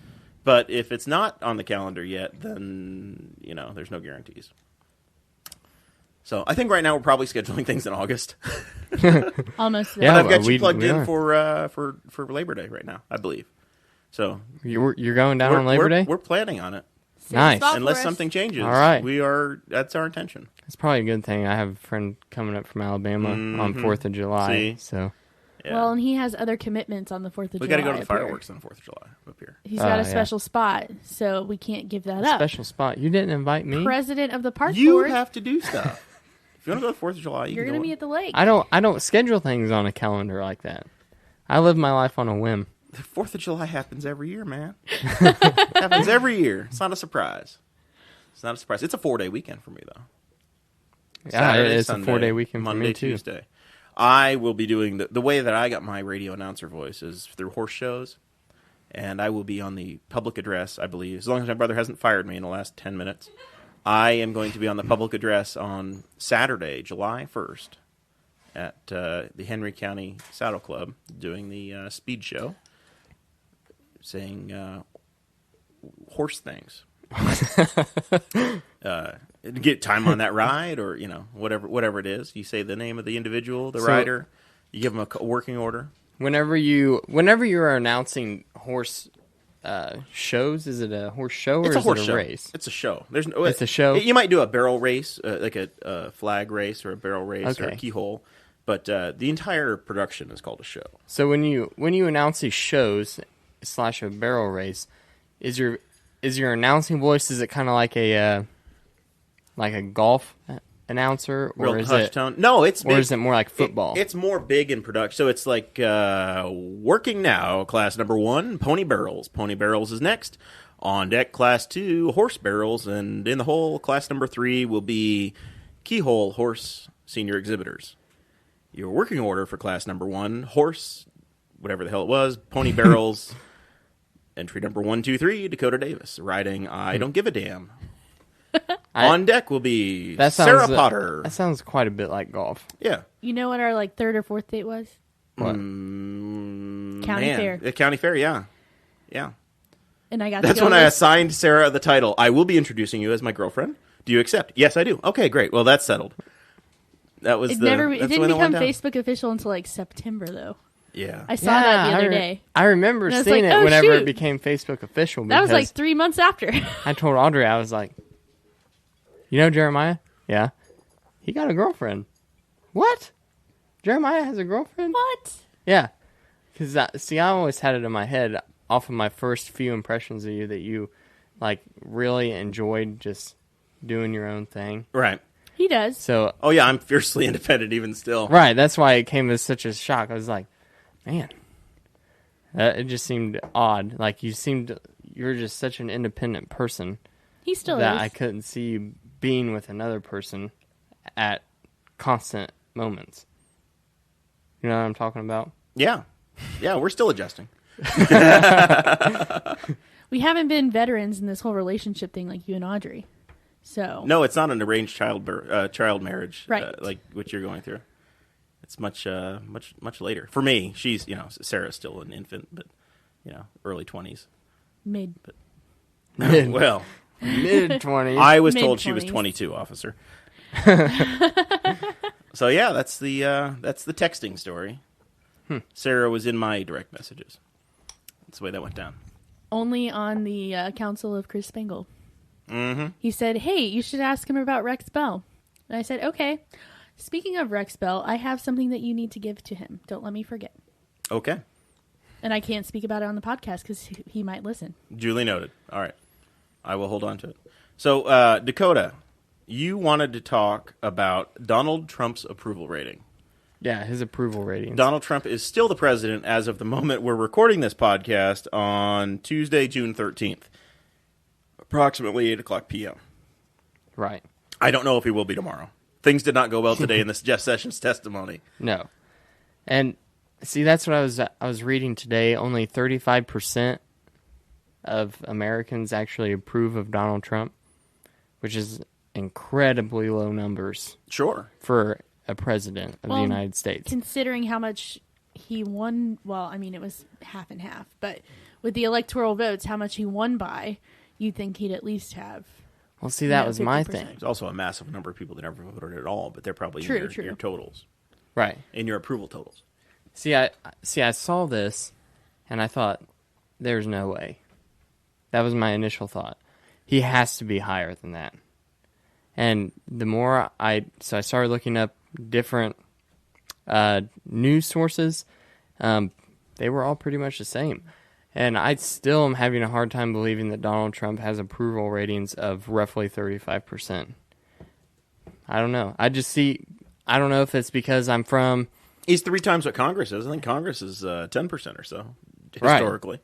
But if it's not on the calendar yet, then there's no guarantees. So I think right now we're probably scheduling things in August. Almost there. Yeah, But I've got we you plugged in are. for Labor Day right now, I believe. So You're going down on Labor Day? We're planning on it. Save Nice. the spot Unless for us. something changes. All right. That's our intention. It's probably a good thing. I have a friend coming up from Alabama on 4th of July. See? So Yeah. Well, and he has other commitments on the 4th of July. we got to go to the up here. fireworks on the 4th of July up here. He's got a yeah. special spot, so we can't give that up. special spot. You didn't invite me. President of the park You board. have to do stuff. If you want to go to the 4th of July, You're going to be at the lake. I don't schedule things on a calendar like that. I live my life on a whim. The 4th of July happens every year, man. Happens every year. It's not a surprise. It's not a surprise. It's a 4-day weekend for me, though. Yeah, Saturday, it's Sunday, a 4-day weekend Monday, for me too. Tuesday. I will be doing the way that I got my radio announcer voice is through horse shows, and I will be on the public address, I believe, as long as my brother hasn't fired me in the last 10 minutes. I am going to be on the public address on Saturday, July 1st, at the Henry County Saddle Club, doing the speed show, saying horse things. Get time on that ride, or whatever it is. You say the name of the individual, the rider. You give them a working order. Whenever you are announcing horse shows, is it a horse show or It's a is horse it a show. race? It's a show. There's no. It's a show? You might do a barrel race, like a flag race or a barrel race or a Okay. keyhole, but the entire production is called a show. So when you announce these shows / a barrel race, is your announcing voice, is it kind of like a golf announcer, or Real is hush it tone. No, it's or big. is it more like football? It's more big in production. So it's like working now, class number 1, pony barrels. Pony barrels is next. On deck, class 2, horse barrels. And in the hole, class number 3 will be keyhole horse senior exhibitors. Your working order for class number 1, horse, whatever the hell it was, pony barrels. Entry number 1, 2, 3, Dakota Davis. Riding I Don't Give a Damn. On deck will be Sara Potter. That sounds quite a bit like golf. Yeah. You know what our third or fourth date was? What? County fair. The county fair, yeah. Yeah. And I got That's to go when I with- assigned Sarah the title. I will be introducing you as my girlfriend. Do you accept? Yes, I do. Okay, great. Well, that's settled. That was It the. never. that's It the didn't way that become went down. Facebook official until like September, though. Yeah. I saw that the other day. I remember And I was seeing like, it oh, whenever shoot. it became Facebook official. That was like because 3 months after. I told Audrey, I was like, you know Jeremiah? Yeah. He got a girlfriend. What? Jeremiah has a girlfriend? What? Yeah. Because, I always had it in my head off of my first few impressions of you that you, really enjoyed just doing your own thing. Right. He does. So, Oh, yeah, I'm fiercely independent even still. right, that's why it came as such a shock. I was like, man, it just seemed odd. Like, you're just such an independent person He still that is. I couldn't see you being with another person at constant moments. You know what I'm talking about? Yeah. Yeah, we're still adjusting. We haven't been veterans in this whole relationship thing like you and Audrey. So No, it's not an arranged child marriage, Right. like what you're going through. It's much later for me. She's Sarah's still an infant, but early 20s. Mid. Well, mid-20s. I was told she was Mid-20s. 22, officer. So yeah, that's the texting story. Sarah was in my direct messages. That's the way that went down. Only on the Council of Chris Spangle. Mm-hmm. He said, "Hey, you should ask him about Rex Bell." And I said, "Okay. Speaking of Rex Bell, I have something that you need to give to him. Don't let me forget." Okay. And I can't speak about it on the podcast because he might listen. Duly noted. All right. I will hold on to it. So, Dakota, you wanted to talk about Donald Trump's approval rating. Yeah, his approval ratings. Donald Trump is still the president as of the moment we're recording this podcast on Tuesday, June 13th, approximately 8 o'clock p.m. Right. I don't know if he will be tomorrow. Things did not go well today in this Jeff Sessions testimony. No. And see, that's what I was reading today. Only 35% of Americans actually approve of Donald Trump, which is incredibly low numbers Sure. for a president of the United States. Considering how much he won, well, I mean, it was half and half, but with the electoral votes, how much he won by, you'd think he'd at least have. Well, see, that was my 50%. thing. There's also a massive number of people that never voted at all, but they're probably True, in true. your totals, Right. in your approval totals. See, I saw this, and I thought, there's no way. That was my initial thought. He has to be higher than that. And the more I started looking up different news sources. They were all pretty much the same. And I still am having a hard time believing that Donald Trump has approval ratings of roughly 35%. I don't know. I don't know if it's because I'm from... He's 3 times what Congress is. I think Congress is 10% or so, historically. Right.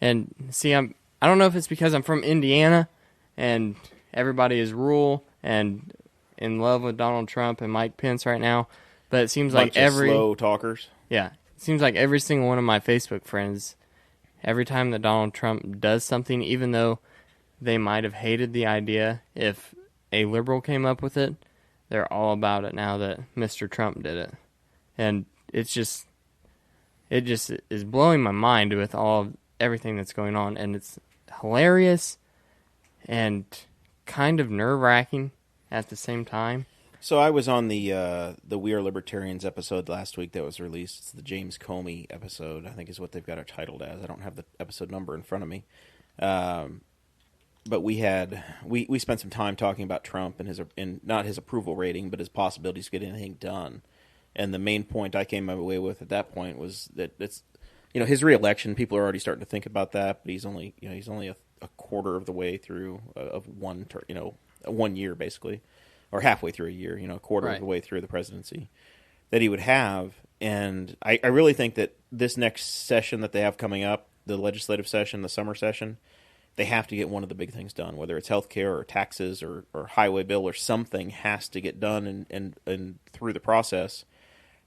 And see, I don't know if it's because I'm from Indiana and everybody is rural and in love with Donald Trump and Mike Pence right now, but it seems like slow talkers. Yeah, it seems like every single one of my Facebook friends, every time that Donald Trump does something, even though they might have hated the idea, if a liberal came up with it, they're all about it now that Mr. Trump did it. And it just is blowing my mind with everything that's going on, and it's hilarious and kind of nerve-wracking at the same time. So I was on the We Are Libertarians episode last week that was released. It's the James Comey episode, I think is what they've got it titled as. I don't have the episode number in front of me. But we spent some time talking about Trump and not his approval rating, but his possibilities of getting anything done. And the main point I came away with at that point was that it's, his reelection. People are already starting to think about that, but he's only a quarter of the way through of 1 year basically, or halfway through a year. A quarter Right. of the way through the presidency that he would have. And I really think that this next session that they have coming up, the legislative session, the summer session, they have to get one of the big things done, whether it's healthcare or taxes or highway bill or something has to get done and through the process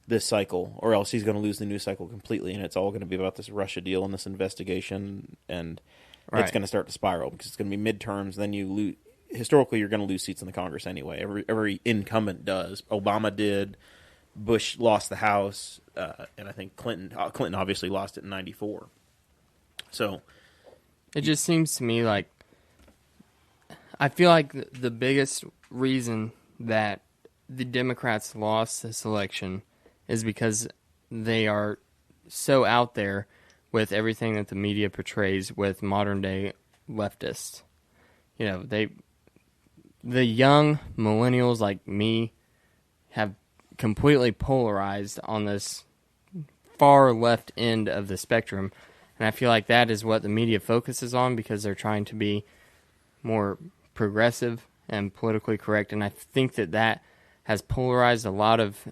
this cycle, or else he's going to lose the news cycle completely, and it's all going to be about this Russia deal and this investigation, and Right. It's going to start to spiral because it's going to be midterms. Then you lose. Historically, you're going to lose seats in the Congress anyway. Every incumbent does. Obama did. Bush lost the House, and I think Clinton obviously lost it in '94. So It just seems to me like I feel like the biggest reason that the Democrats lost this election is because they are so out there with everything that the media portrays with modern day leftists. The young millennials like me have completely polarized on this far left end of the spectrum. And I feel like that is what the media focuses on because they're trying to be more progressive and politically correct. And I think that has polarized a lot of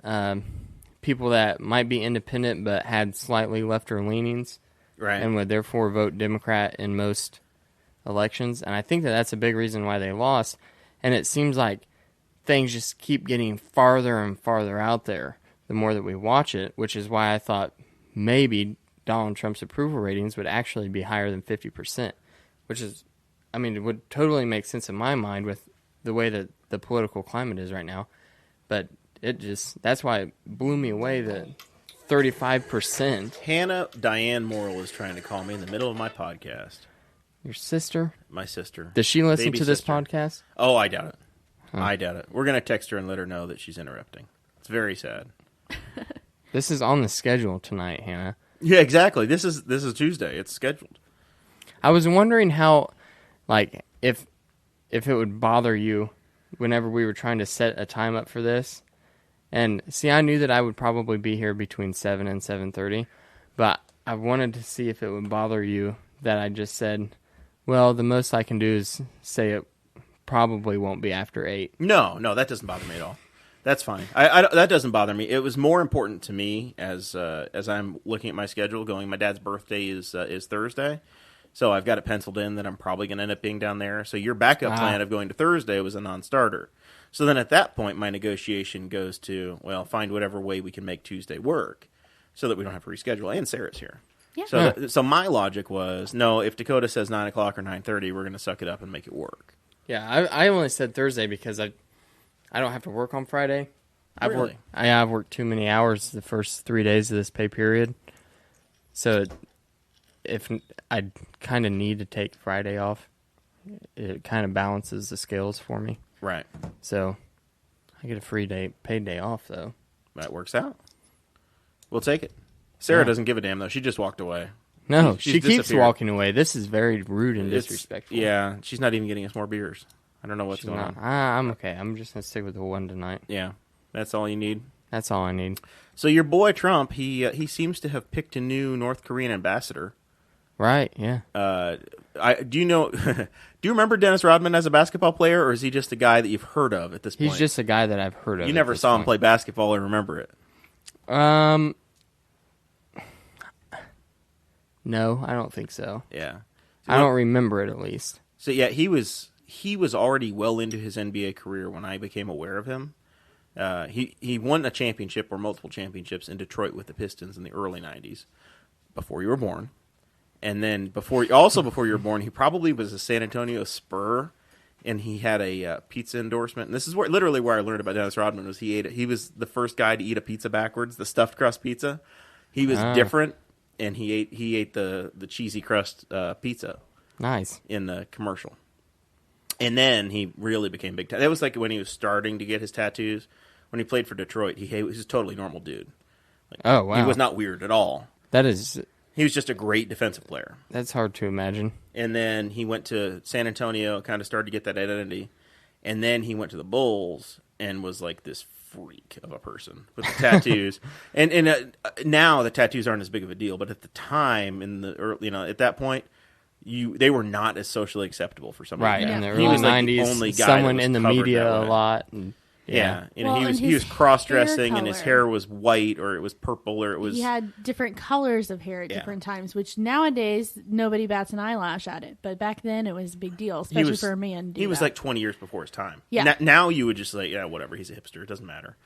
people that might be independent but had slightly lefter leanings, right. and would therefore vote Democrat in most elections. And I think that's a big reason why they lost. And it seems like things just keep getting farther and farther out there the more that we watch it, which is why I thought maybe Donald Trump's approval ratings would actually be higher than 50%, which is, it would totally make sense in my mind with the way that the political climate is right now. But that's why it blew me away that 35%. Hannah Diane Morrell is trying to call me in the middle of my podcast. Your sister? My sister. Does she listen Baby to this sister. podcast? Oh, I doubt it. Huh. I doubt it. We're going to text her and let her know that she's interrupting. It's very sad. This is on the schedule tonight, Hannah. Yeah, exactly. This is Tuesday. It's scheduled. I was wondering how, like, if it would bother you whenever we were trying to set a time up for this. And see, I knew that I would probably be here between 7 and 7:30, but I wanted to see if it would bother you that I just said, well, the most I can do is say it probably won't be after 8. No, that doesn't bother me at all. That's fine. That doesn't bother me. It was more important to me as I'm looking at my schedule. Going, my dad's birthday is Thursday, so I've got it penciled in that I'm probably going to end up being down there. So your backup plan of going to Thursday was a non-starter. So then at that point, my negotiation goes to, well, find whatever way we can make Tuesday work, so that we don't have to reschedule. And Sarah's here. Yeah. So my logic was, no, if Dakota says 9 o'clock or 9:30, we're going to suck it up and make it work. Yeah, I only said Thursday because I don't have to work on Friday. Really? I've worked too many hours the first 3 days of this pay period. So if I kind of need to take Friday off, it kind of balances the scales for me. Right. So I get a paid day off, though. That works out. We'll take it. Sarah Yeah. doesn't give a damn, though. She just walked away. No, She's she keeps disappeared. walking away. This is very rude and disrespectful. Yeah, she's not even getting us more beers. I don't know what's She's going not. on. I'm okay. I'm just going to stick with the one tonight. Yeah, that's all you need. That's all I need. So your boy Trump, he seems to have picked a new North Korean ambassador. Right, yeah. Do you know? Do you remember Dennis Rodman as a basketball player, or is he just a guy that you've heard of at this point? He's just a guy that I've heard of. You never saw him play basketball or remember it. No, I don't think so. Yeah, I don't remember it, at least. So yeah, he was already well into his NBA career when I became aware of him. He won a championship or multiple championships in Detroit with the Pistons in the early '90s, before you were born. And then before you were born, he probably was a San Antonio Spur, and he had a pizza endorsement. And this is literally where I learned about Dennis Rodman was he was the first guy to eat a pizza backwards, the stuffed crust pizza. He was different, and he ate the cheesy crust pizza. Nice. In the commercial. And then he really became big time. That was like when he was starting to get his tattoos. When he played for Detroit, he was a totally normal dude. Oh, wow. He was not weird at all. He was just a great defensive player. That's hard to imagine. And then he went to San Antonio, kind of started to get that identity. And then he went to the Bulls and was like this freak of a person with the tattoos. and now the tattoos aren't as big of a deal, but at the time, in the early, at that point, they were not as socially acceptable for somebody. Right, like in the that. early He was like 90s, the only guy someone that was in the covered media that a way. lot. And, Yeah, Well, he and was cross-dressing, hair and his color. hair was white, or it was purple, or it was... He had different colors of hair at different times, which nowadays nobody bats an eyelash at it. But back then it was a big deal, especially for a man. He was like 20 years before his time. Yeah. Now you would just say, yeah, whatever, he's a hipster, it doesn't matter.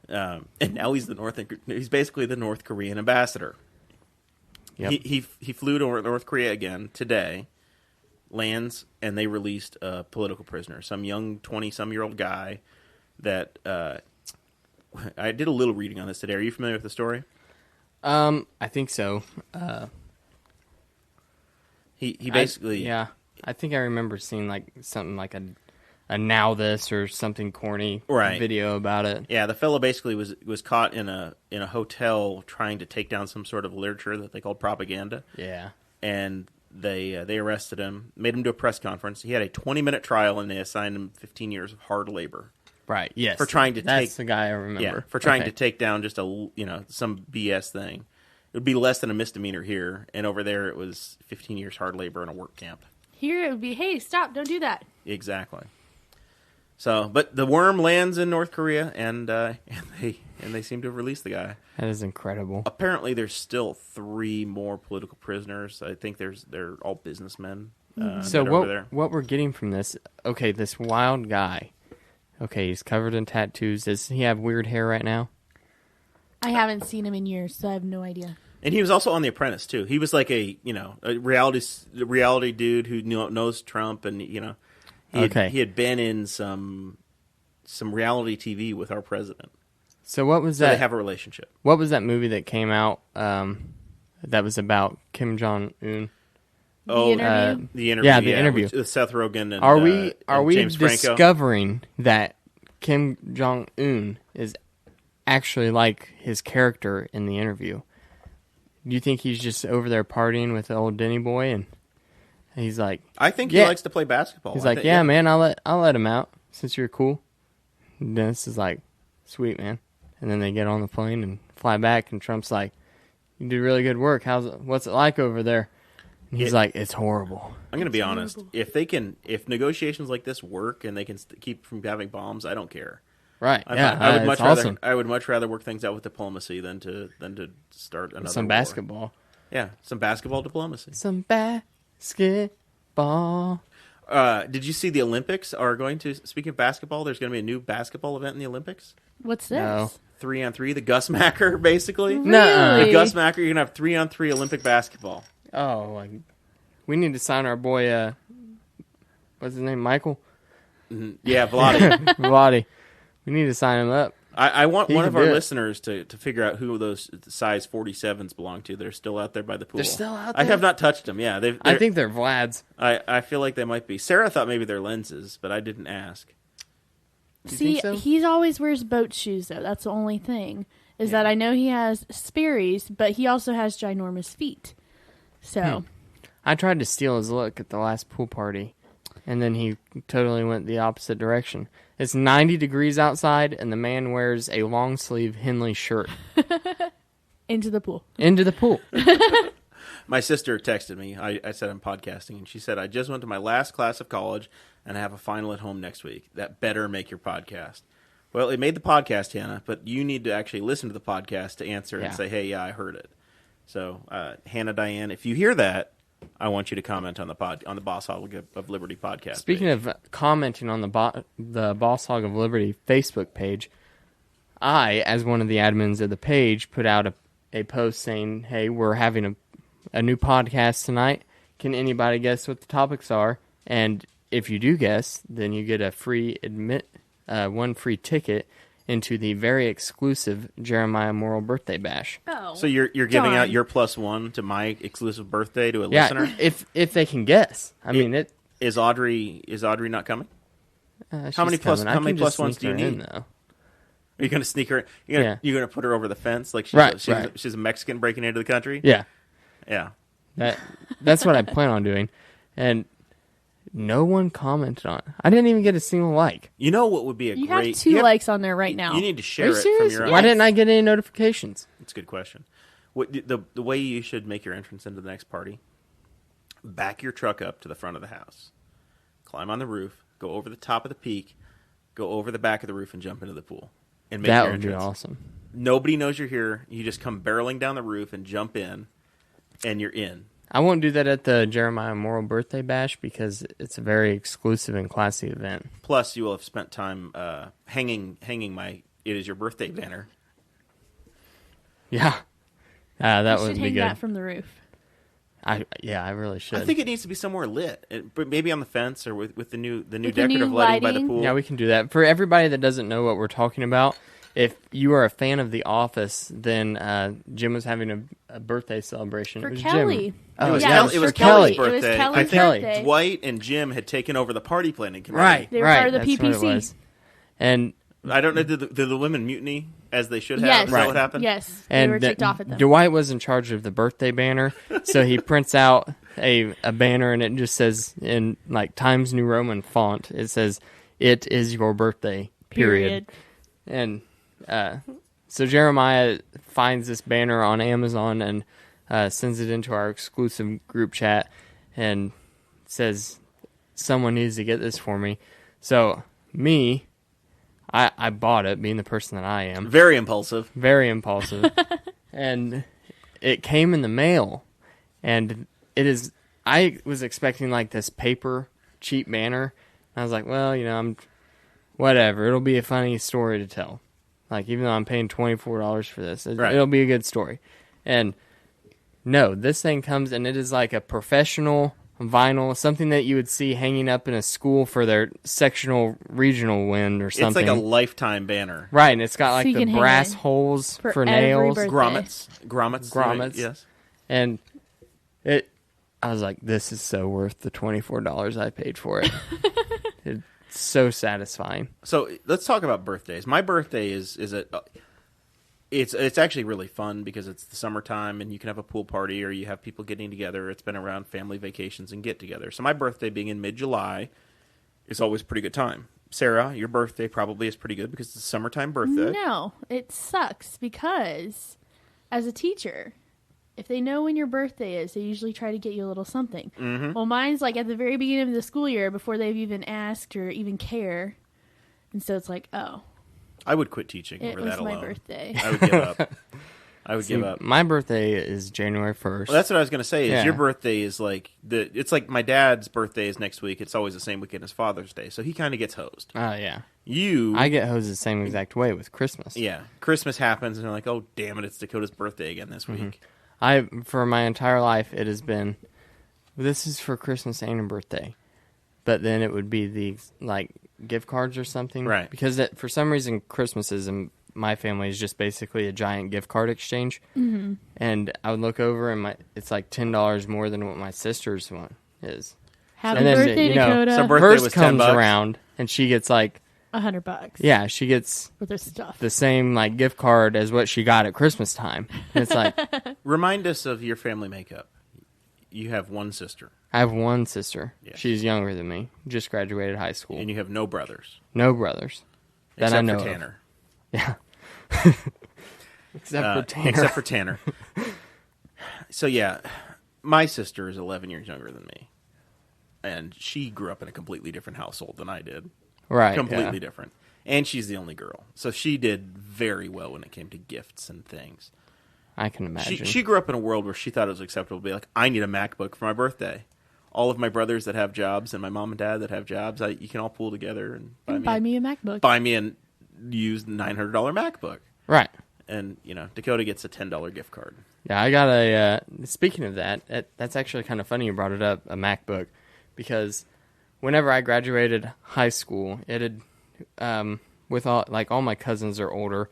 And now he's basically the North Korean ambassador. Yep. He flew to North Korea again today, lands, and they released a political prisoner, some young 20-some-year-old guy that I did a little reading on this today. Are you familiar with the story? I think so. He basically... Yeah. I think I remember seeing like something like a Now This or something corny video about it. Yeah, the fellow basically was caught in a hotel trying to take down some sort of literature that they called propaganda. Yeah. And they arrested him, made him do a press conference. He had a 20-minute trial, and they assigned him 15 years of hard labor. Right. Yes. For trying to That's the guy I remember. Yeah, for trying to take down just some BS thing. It would be less than a misdemeanor here, and over there it was 15 years hard labor in a work camp. Here it would be, hey, stop, don't do that. Exactly. So, but the worm lands in North Korea, and they seem to have released the guy. That is incredible. Apparently, there's still 3 more political prisoners. I think they're all businessmen. So over there. what we're getting from this? Okay, this wild guy. Okay, he's covered in tattoos. Does he have weird hair right now? I haven't seen him in years, so I have no idea. And he was also on The Apprentice too. He was like a reality dude who knows Trump, and he had been in some reality TV with our president. So what was So that? they have a relationship. What was that movie that came out that was about Kim Jong Un? The interview? The interview. Yeah, the interview. With Seth Rogen and Are we James Franco. discovering that Kim Jong Un is actually like his character in the interview? Do you think he's just over there partying with the old Denny boy and he's like, I think he likes to play basketball. He's like, yeah, man, I'll let him out since you're cool. And Dennis is like, sweet, man. And then they get on the plane and fly back, and Trump's like, you did really good work. What's it like over there? And he's like, it's horrible. I'm going to be honest. If negotiations like this work and they can keep from having bombs, I don't care. Right. I would much rather work things out with diplomacy than to start another some war. basketball. Yeah, some basketball diplomacy. Some basketball. Did you see the Olympics are going to? Speaking of basketball, there's going to be a new basketball event in the Olympics. What's this? No. 3-on-3, the Gus Macker, basically. Nuh-uh. The Gus Macker, you're going to have 3-on-3 Olympic basketball. Oh, we need to sign our boy, what's his name, Michael? Yeah, Vladi. Vladi. We need to sign him up. I want He one can of our do it. listeners to figure out who those size 47s belong to. They're still out there by the pool. They're still out I there? have not touched them. Yeah, I think they're Vlad's. I feel like they might be. Sarah thought maybe they're lenses, but I didn't ask. You See, think so? he always wears boat shoes, though. That's the only thing. Is that I know he has Sperry's, but he also has ginormous feet. So. I tried to steal his look at the last pool party, and then he totally went the opposite direction. It's 90 degrees outside, and the man wears a long-sleeve Henley shirt. Into the pool. Into the pool. My sister texted me. I said I'm podcasting, and she said, I just went to my last class of college, and I have a final at home next week. That better make your podcast. Well, it made the podcast, Hannah, but you need to actually listen to the podcast to answer and say, hey, yeah, I heard it. So, Hannah, Diane, if you hear that, I want you to comment on the Boss Hog of Liberty podcast. Speaking page. of commenting on the Boss Hog of Liberty Facebook page, I, as one of the admins of the page, put out a post saying, hey, we're having a new podcast tonight. Can anybody guess what the topics are? And if you do guess, then you get a free one free ticket into the very exclusive Jeremiah Morrell birthday bash. Oh. So you're giving out your +1 to my exclusive birthday to a listener? if they can guess. I mean, Is Audrey not coming? how many +1s do you need? Though. Are you going to sneak her? You're going to put her over the fence like she's a Mexican breaking into the country? Yeah. Yeah. That's what I plan on doing. And no one commented on it. I didn't even get a single like. You know what would be You have 2 likes on there right now. You need to share Are it you from serious? your own. Why didn't I get any notifications? That's a good question. The way you should make your entrance into the next party, back your truck up to the front of the house, climb on the roof, go over the top of the peak, go over the back of the roof, and jump into the pool. And make That your would be entrance. awesome. Nobody knows you're here. You just come barreling down the roof and jump in, and you're in. I won't do that at the Jeremiah Morrell birthday bash because it's a very exclusive and classy event. Plus, you will have spent time hanging my "It Is Your Birthday" banner. Yeah. That you would should be hang good. that from the roof. I really should. I think it needs to be somewhere lit, but maybe on the fence or with the new the decorative new lighting by the lighting. pool. Yeah, we can do that. For everybody that doesn't know what we're talking about, if you are a fan of The Office, then Jim was having a birthday celebration. For it was Kelly. Jim. Oh, Yeah, it was for Kelly's Kelly. It was birthday. Kelly's I think birthday. Dwight and Jim had taken over the party planning committee. Right, They were right. part of the That's what it PPC. was. And I don't know. Did the women mutiny as they should have? Yes. Is that what happened? Yes. They were ticked off at them. Dwight was in charge of the birthday banner, so he prints out a banner and it just says in like Times New Roman font, it says, "It is your birthday." Period. And so Jeremiah finds this banner on Amazon and sends it into our exclusive group chat and says, someone needs to get this for me. So I bought it, being the person that I am. Very impulsive. Very impulsive. And it came in the mail. And I was expecting like this paper cheap banner. I was like, well, whatever. It'll be a funny story to tell. Like, even though I'm paying $24 for this, it'll be a good story. And no, this thing comes and it is like a professional, vinyl, something that you would see hanging up in a school for their sectional regional win or something. It's like a lifetime banner. Right, and it's got like So you the can hang brass it holes for every nails. birthday. Grommets. Yes. And I was like, this is so worth the $24 I paid for it. It's so satisfying. So let's talk about birthdays. My birthday is it's actually really fun because it's the summertime and you can have a pool party or you have people getting together. It's been around family vacations and get-together. So my birthday being in mid-July is always a pretty good time. Sarah, your birthday probably is pretty good because it's a summertime birthday. No, it sucks because as a teacher, if they know when your birthday is, they usually try to get you a little something. Mm-hmm. Well, mine's like at the very beginning of the school year before they've even asked or even care. And so it's like, oh, I would quit teaching it over was that my alone. birthday. I would give up. Give up. My birthday is January 1st. Well, that's what I was going to say. Is Yeah. your birthday is like it's like my dad's birthday is next week. It's always the same weekend as Father's Day, so he kind of gets hosed. Oh, yeah. I I get hosed the same exact way with Christmas. yeah. Christmas happens, and they're like, "Oh, damn it! It's Dakota's birthday again this week." For my entire life, it has been, this is for Christmas and a birthday. But then it would be the, like, gift cards or something. Right. Because for some reason, Christmases in my family is just basically a giant gift card exchange. Mm-hmm. And I would look over, and it's like $10 more than what my sister's one is. Happy And then, birthday, you know, Dakota. so birthday Hers was comes $10. around, and she gets, like, $100. yeah, she gets With her stuff. the same, like, gift card as what she got at Christmas time. And it's like, Remind us of your family makeup. You have one sister, I have one sister. Yes. She's younger than me. Just graduated high school. and you have no brothers No brothers. That except I know for of. Tanner. Yeah. Except for Tanner. Except for Tanner. So yeah, my sister is 11 years younger than me, and she grew up in a completely different household than I did. Right. Completely yeah. different. And she's the only girl, so she did very well when it came to gifts and things. I can imagine. She grew up in a world where she thought it was acceptable to be like, I need a MacBook for my birthday. All of my brothers that have jobs and my mom and dad that have jobs, you can all pool together and Buy me a MacBook. buy me a used $900 MacBook. Right. And, Dakota gets a $10 gift card. Yeah, I got a. Speaking of that, that's actually kind of funny you brought it up, a MacBook, because whenever I graduated high school, it had, with all my cousins are older.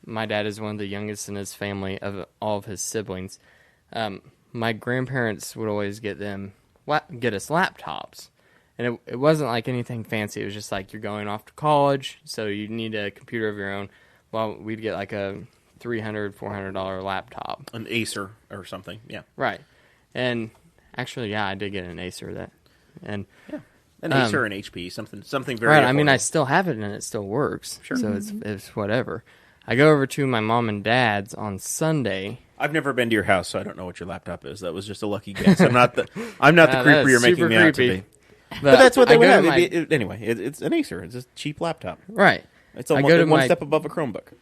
My dad is one of the youngest in his family of all of his siblings. My grandparents would always get us laptops, and it wasn't like anything fancy. It was just like you're going off to college, so you need a computer of your own. Well, we'd get like a $300, $400 laptop. An Acer or something, yeah. Right. And actually, yeah, I did get an Acer An Acer and HP, something very right. I mean, I affordable. still have it and it still works. Sure. So it's whatever. I go over to my mom and dad's on Sunday. I've never been to your house, so I don't know what your laptop is. That was just a lucky guess. I'm not the creeper that's you're making super me out to creepy. be. But that's what I they would go have. to my- Anyway, it's an Acer. It's a cheap laptop. Right. It's I almost go to one my- step above a Chromebook.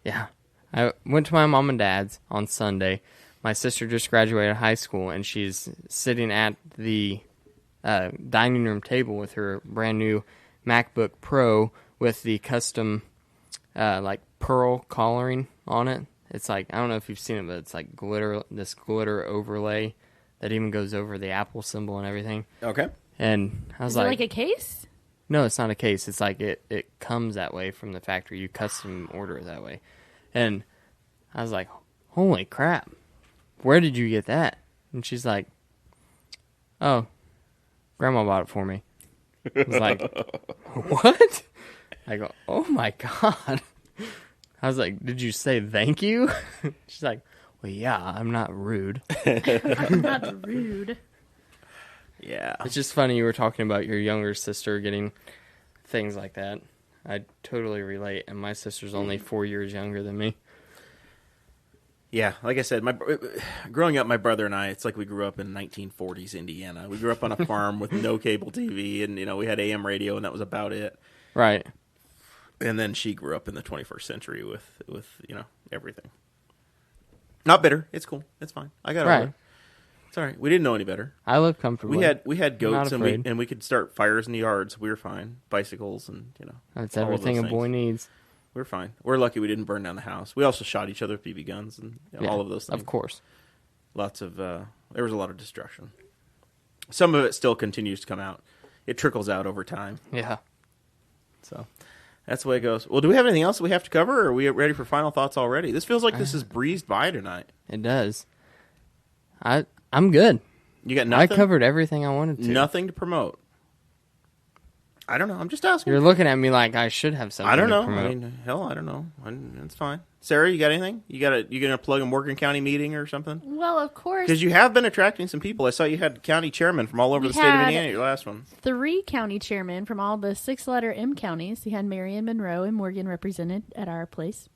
Yeah. I went to my mom and dad's on Sunday. My sister just graduated high school, and she's sitting at the dining room table with her brand new MacBook Pro with the custom pearl coloring on it. It's like, I don't know if you've seen it, but it's like this glitter overlay that even goes over the Apple symbol and everything. Okay. And I was Is it like a case? no, it's not a case. It's like it comes that way from the factory. You custom order it that way. And I was like, holy crap. Where did you get that? And she's like, oh, Grandma bought it for me. I was like, what? I go, oh my God. I was like, did you say thank you? She's like, well, yeah, I'm not rude. I'm not rude. Yeah. It's just funny you were talking about your younger sister getting things like that. I totally relate, and my sister's only 4 years younger than me. Yeah, like I said, growing up, my brother and I, it's like we grew up in 1940s Indiana. We grew up on a farm with no cable TV, and we had AM radio, and that was about it. Right. And then she grew up in the 21st century with everything. Not bitter. It's cool. It's fine. I got over it. It's all right. We didn't know any better. I live comfortably. We had goats, Not and afraid. we could start fires in the yards. We were fine. Bicycles, and That's all of everything a those boy things. needs. We're fine. We're lucky we didn't burn down the house. We also shot each other with BB guns and Yeah, all of those things. Of course. Lots of there was a lot of destruction. some of it still continues to come out. It trickles out over time. Yeah. So that's the way it goes. Well, do we have anything else we have to cover, or are we ready for final thoughts already? This feels like this is breezed by tonight. It does. I'm good. You got nothing? I covered everything I wanted to. Nothing to promote. I don't know. I'm just asking. You're looking at me like I should have something I don't know. to promote. I mean, hell, I don't know. It's fine. Sarah, you got anything? You gonna plug a Morgan County meeting or something? Well, of course. Because you have been attracting some people. I saw you had county chairmen from all over the state of Indiana. Your last one. 3 county chairmen from all the 6-letter M counties. We had Marion, Monroe, and Morgan represented at our place.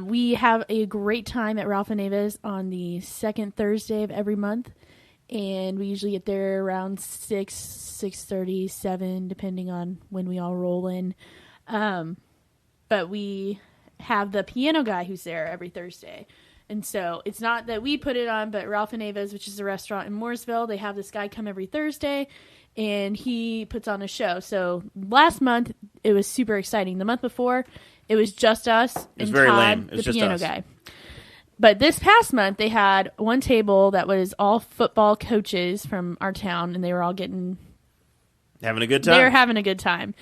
We have a great time at Ralph and Ava's on the second Thursday of every month. And we usually get there around 6, 6:30, 7, depending on when we all roll in. But we have the piano guy who's there every Thursday. And so it's not that we put it on, but Ralph and Ava's, which is a restaurant in Mooresville, they have this guy come every Thursday, and he puts on a show. So last month, it was super exciting. The month before, it was just us and very Todd, lame. It was the just piano us. guy. But this past month, they had one table that was all football coaches from our town, and they were all Having a good time. they were having a good time.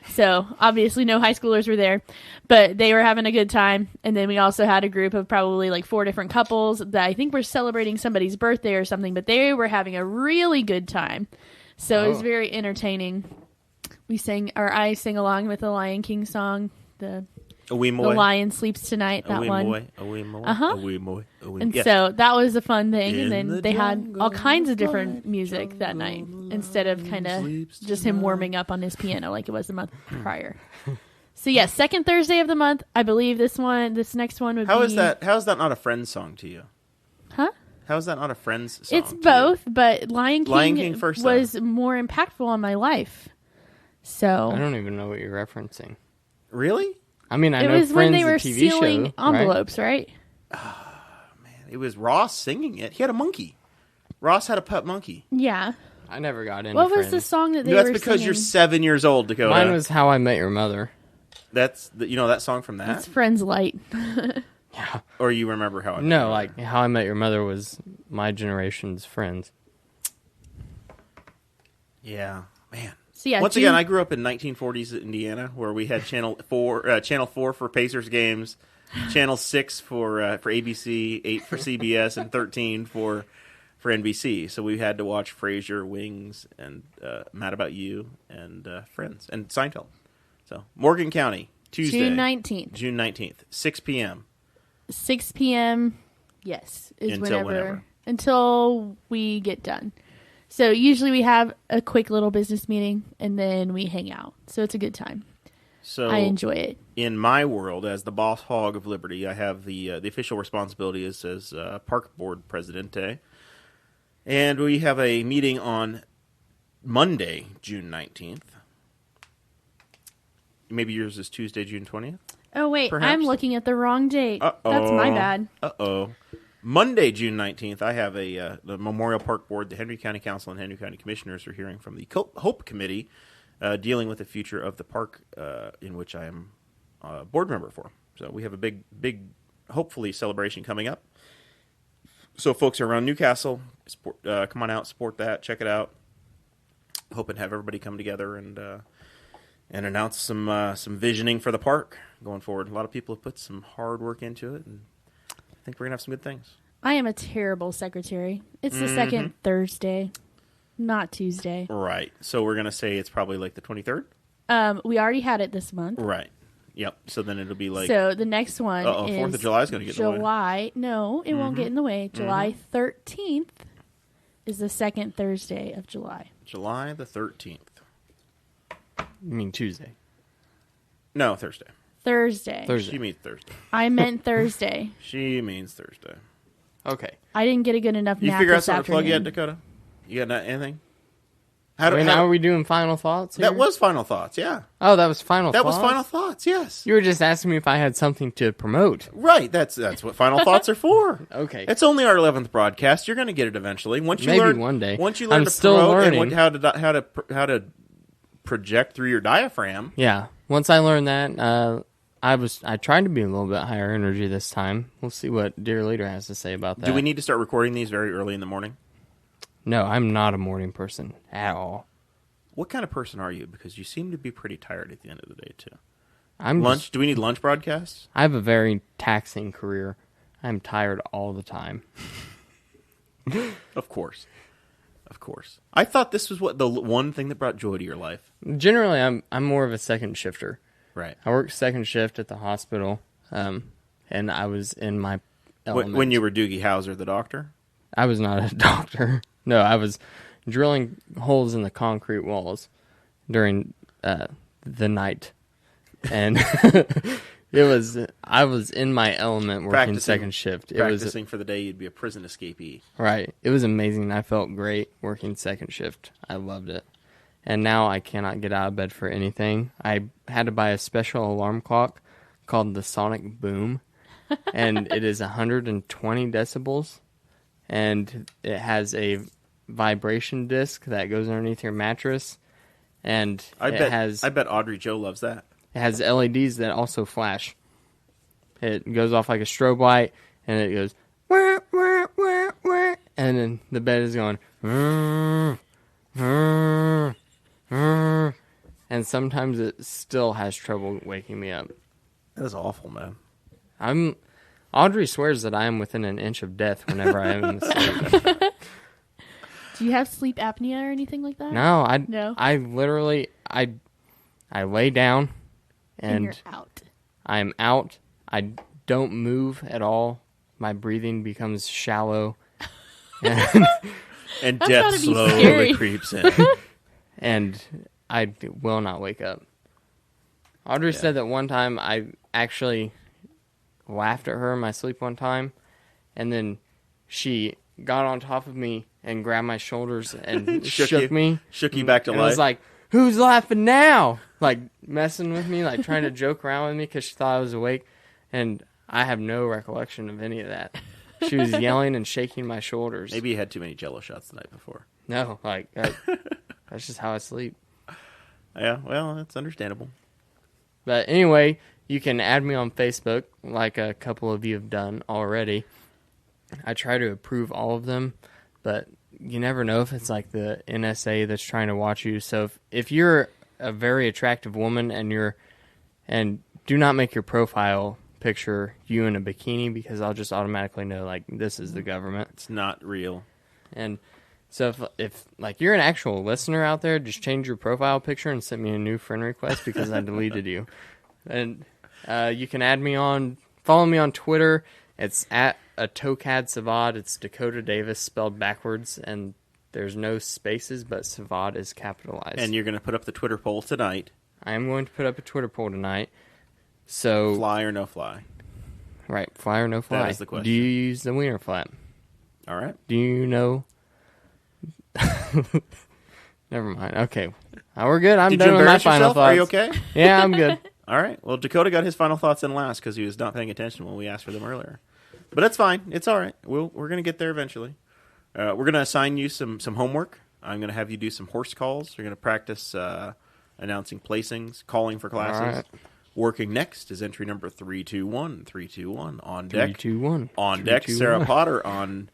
So, obviously, no high schoolers were there, but they were having a good time. And then we also had a group of probably like 4 different couples that I think were celebrating somebody's birthday or something, but they were having a really good time. So, it was very entertaining. I sang along with the Lion King song, the wee The moy. Lion Sleeps Tonight, that wee one. moy. A wee moy. Uh-huh. A wee moy. A wee. And Yes. so that was a fun thing. In And the then they had all kinds of different jungle, music that night instead of kind of sleeps just him warming up on his piano like it was the month prior. So yeah, second Thursday of the month. I believe this next one would How be. is that? How is that not a Friends song to you? Huh? How is that not a Friends song? It's to you? both, but Lion King first, was more impactful on my life. So I don't even know what you're referencing. Really? I mean, I it know was Friends, when they were the TV sealing show, right? envelopes, right? It was Ross singing it. He had a monkey. Ross had a pet monkey. Yeah. I never got into What was Friends. the song that they That's were because singing? you're 7 years old, Dakota. Mine was How I Met Your Mother. That's you know that song from that, It's Friends Light. Yeah. or you remember how? No, like How I Met Your Mother was my generation's Friends. Yeah, man. So yeah, Once June- again, I grew up in 1940s Indiana, where we had Channel 4 for Pacers games, Channel 6 for ABC, 8 for CBS, and 13 for NBC. So we had to watch Frasier, Wings, and Mad About You, and Friends, and Seinfeld. So Morgan County, Tuesday, June 19th. June 19th, 6 p.m. 6 p.m. Yes, is Until whenever whenever. until we get done. So usually we have a quick little business meeting and then we hang out. So it's a good time. So I enjoy it. in my world, as the boss hog of Liberty, I have the official responsibility as park board presidente, and we have a meeting on Monday, June 19th. Maybe yours is Tuesday, June 20th. Oh wait, Perhaps. I'm looking at the wrong date. Uh-oh. That's my bad. Monday, June 19th, I have the Memorial Park Board, the Henry County Council, and Henry County Commissioners are hearing from the Hope Committee dealing with the future of the park in which I am a board member for. So we have a big, hopefully, celebration coming up. So folks around Newcastle, come on out, support that, check it out. Hoping to have everybody come together and announce some visioning for the park going forward. A lot of people have put some hard work into it, and I think we're going to have some good things. I am a terrible secretary. It's the second Thursday, not Tuesday. Right. So we're going to say it's probably like the 23rd? We already had it this month. Right. Yep. So then it'll be like... So the next one is 4th of July is going to get in the way. July. No, it won't get in the way. July 13th is the second Thursday of July. July the 13th. You mean Tuesday? No, Thursday. Thursday. She means Thursday. I meant Thursday. She means Thursday. Okay. I didn't get a good enough You nap figure out this something to plug afternoon. yet, Dakota? You got anything? Wait, now are we doing final thoughts here? That was final thoughts, yeah. Oh, that was final That thoughts? was final thoughts, yes. You were just asking me if I had something to promote. Right, that's what final thoughts are for. Okay. It's only our 11th broadcast. You're going to get it eventually. Once you Maybe learn, one day. Once you learn I'm to still promote learning. and how to project through your diaphragm. Yeah. Once I learned that, I tried to be a little bit higher energy this time. We'll see what Dear Leader has to say about that. Do we need to start recording these very early in the morning? No, I'm not a morning person at all. What kind of person are you? Because you seem to be pretty tired at the end of the day, too. I'm Lunch? Do we need lunch broadcasts? I have a very taxing career. I'm tired all the time. Of course. Of course. I thought this was what the one thing that brought joy to your life. Generally, I'm more of a second shifter. Right. I work second shift at the hospital, and I was in my element. When you were Doogie Howser, the doctor? I was not a doctor. No, I was drilling holes in the concrete walls during the night, and I was in my element working second shift. Practicing for the day you'd be a prison escapee. Right. It was amazing. I felt great working second shift. I loved it. And now I cannot get out of bed for anything. I had to buy a special alarm clock called the Sonic Boom, and it is 120 decibels, and it has a vibration disc that goes underneath your mattress, and I bet Audrey Joe loves that. It has LEDs that also flash. It goes off like a strobe light, and it goes, wah, wah, wah, wah, and then the bed is going, and sometimes it still has trouble waking me up. That is awful, man. Audrey swears that I am within an inch of death whenever I am asleep. Do you have sleep apnea or anything like that? No, No? literally I lay down and you're out. I'm out. I don't move at all. My breathing becomes shallow. And That's death gotta be slowly scary. creeps in. And I will not wake up. Audrey said that one time I actually laughed at her in my sleep one time, and then she got on top of me and grabbed my shoulders and shook me. Shook you back to and life. I was like, who's laughing now? Like, messing with me, like trying to joke around with me because she thought I was awake. And I have no recollection of any of that. She was yelling and shaking my shoulders. Maybe you had too many Jello shots the night before. No, like, that's just how I sleep. Yeah, well, that's understandable. But anyway, you can add me on Facebook, like a couple of you have done already. I try to approve all of them, but you never know if it's like the NSA that's trying to watch you. So if you're a very attractive woman and do not make your profile picture you in a bikini, because I'll just automatically know, like, this is the government. It's not real. And so if like you're an actual listener out there, just change your profile picture and send me a new friend request because I deleted you. And you can follow me on Twitter. It's at a Tokad Savad. It's Dakota Davis spelled backwards, and there's no spaces, but Savad is capitalized. And you're going to put up the Twitter poll tonight. I am going to put up a Twitter poll tonight. So Fly or no fly? Right, fly or no fly? That is the question. Do you use the wiener flap? All right. Do you know? Never mind. Okay, we're good. I'm Did done you with my embarrass final yourself? thoughts. Are you okay? Yeah, I'm good. All right. Well, Dakota got his final thoughts in last because he was not paying attention when we asked for them earlier. But that's fine. It's all right. We're going to get there eventually. We're going to assign you some homework. I'm going to have you do some horse calls. You're going to practice announcing placings, calling for classes. All right. Working next is entry number 321. 321 on deck. 3, 2, 1. On deck, 3, 2, Sara 1. Potter on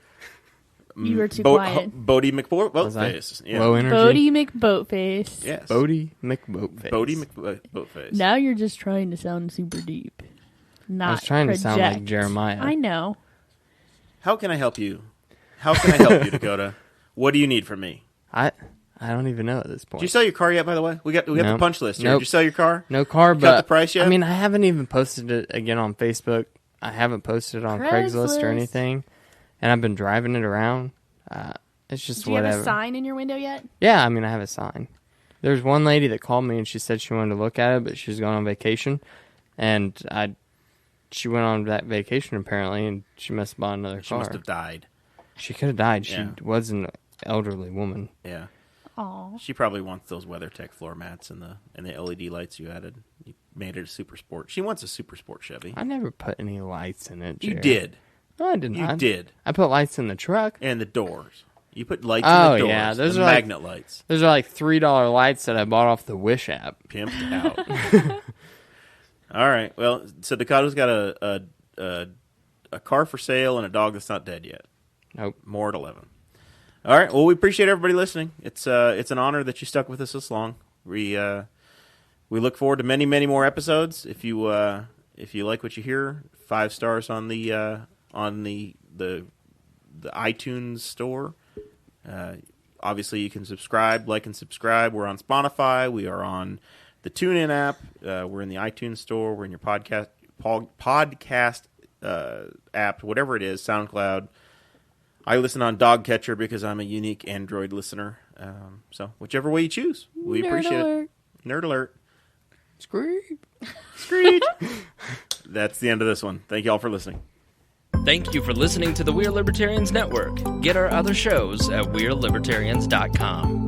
You were too quiet. Bodie Was I? McBoatface. Yeah. Low energy. Bodie McBoatface. Yes. Bodie McBoatface. Bodie McBoatface. Now you're just trying to sound super deep. Not I was trying to sound project. like Jeremiah. I know. How can I help you? How can I help you, Dakota? What do you need from me? I don't even know at this point. Did you sell your car yet, by the way? We got the Nope. punch list here. Nope. Did you sell your car? No car, Got but the price yet? I mean, I haven't even posted it again on Facebook. I haven't posted it on Craigslist or Craigslist. anything, and I've been driving it around. It's just Do you whatever. have a sign in your window yet? Yeah, I mean, I have a sign. There's one lady that called me and she said she wanted to look at it, but she was going on vacation, and she went on that vacation apparently, and she must have bought another She car. must have died. She could have died. Yeah. She was an elderly woman. Yeah. Aw. She probably wants those WeatherTech floor mats and the LED lights you added. You made it a super sport. She wants a super sport Chevy. I never put any lights in it. You Jared. did. No, I did not. You did. I put lights in the truck. And the doors. You put lights Oh, in the doors. yeah. Those the are like- magnet lights. Those are like $3 lights that I bought off the Wish app. Pimped out. All right. Well, so Dakota's got a car for sale and a dog that's not dead yet. Nope. More at 11. All right. Well, we appreciate everybody listening. It's an honor that you stuck with us this long. We look forward to many, many more episodes. If you like what you hear, 5 stars on the iTunes store. Obviously, you can subscribe, like, and subscribe. We're on Spotify. We are on the TuneIn app. We're in the iTunes store. We're in your podcast app, whatever it is, SoundCloud. I listen on Dogcatcher because I'm a unique Android listener. So whichever way you choose, we appreciate it. Nerd alert. Screech. Screech. That's the end of this one. Thank you all for listening. Thank you for listening to the We Are Libertarians Network. Get our other shows at WeareLibertarians.com.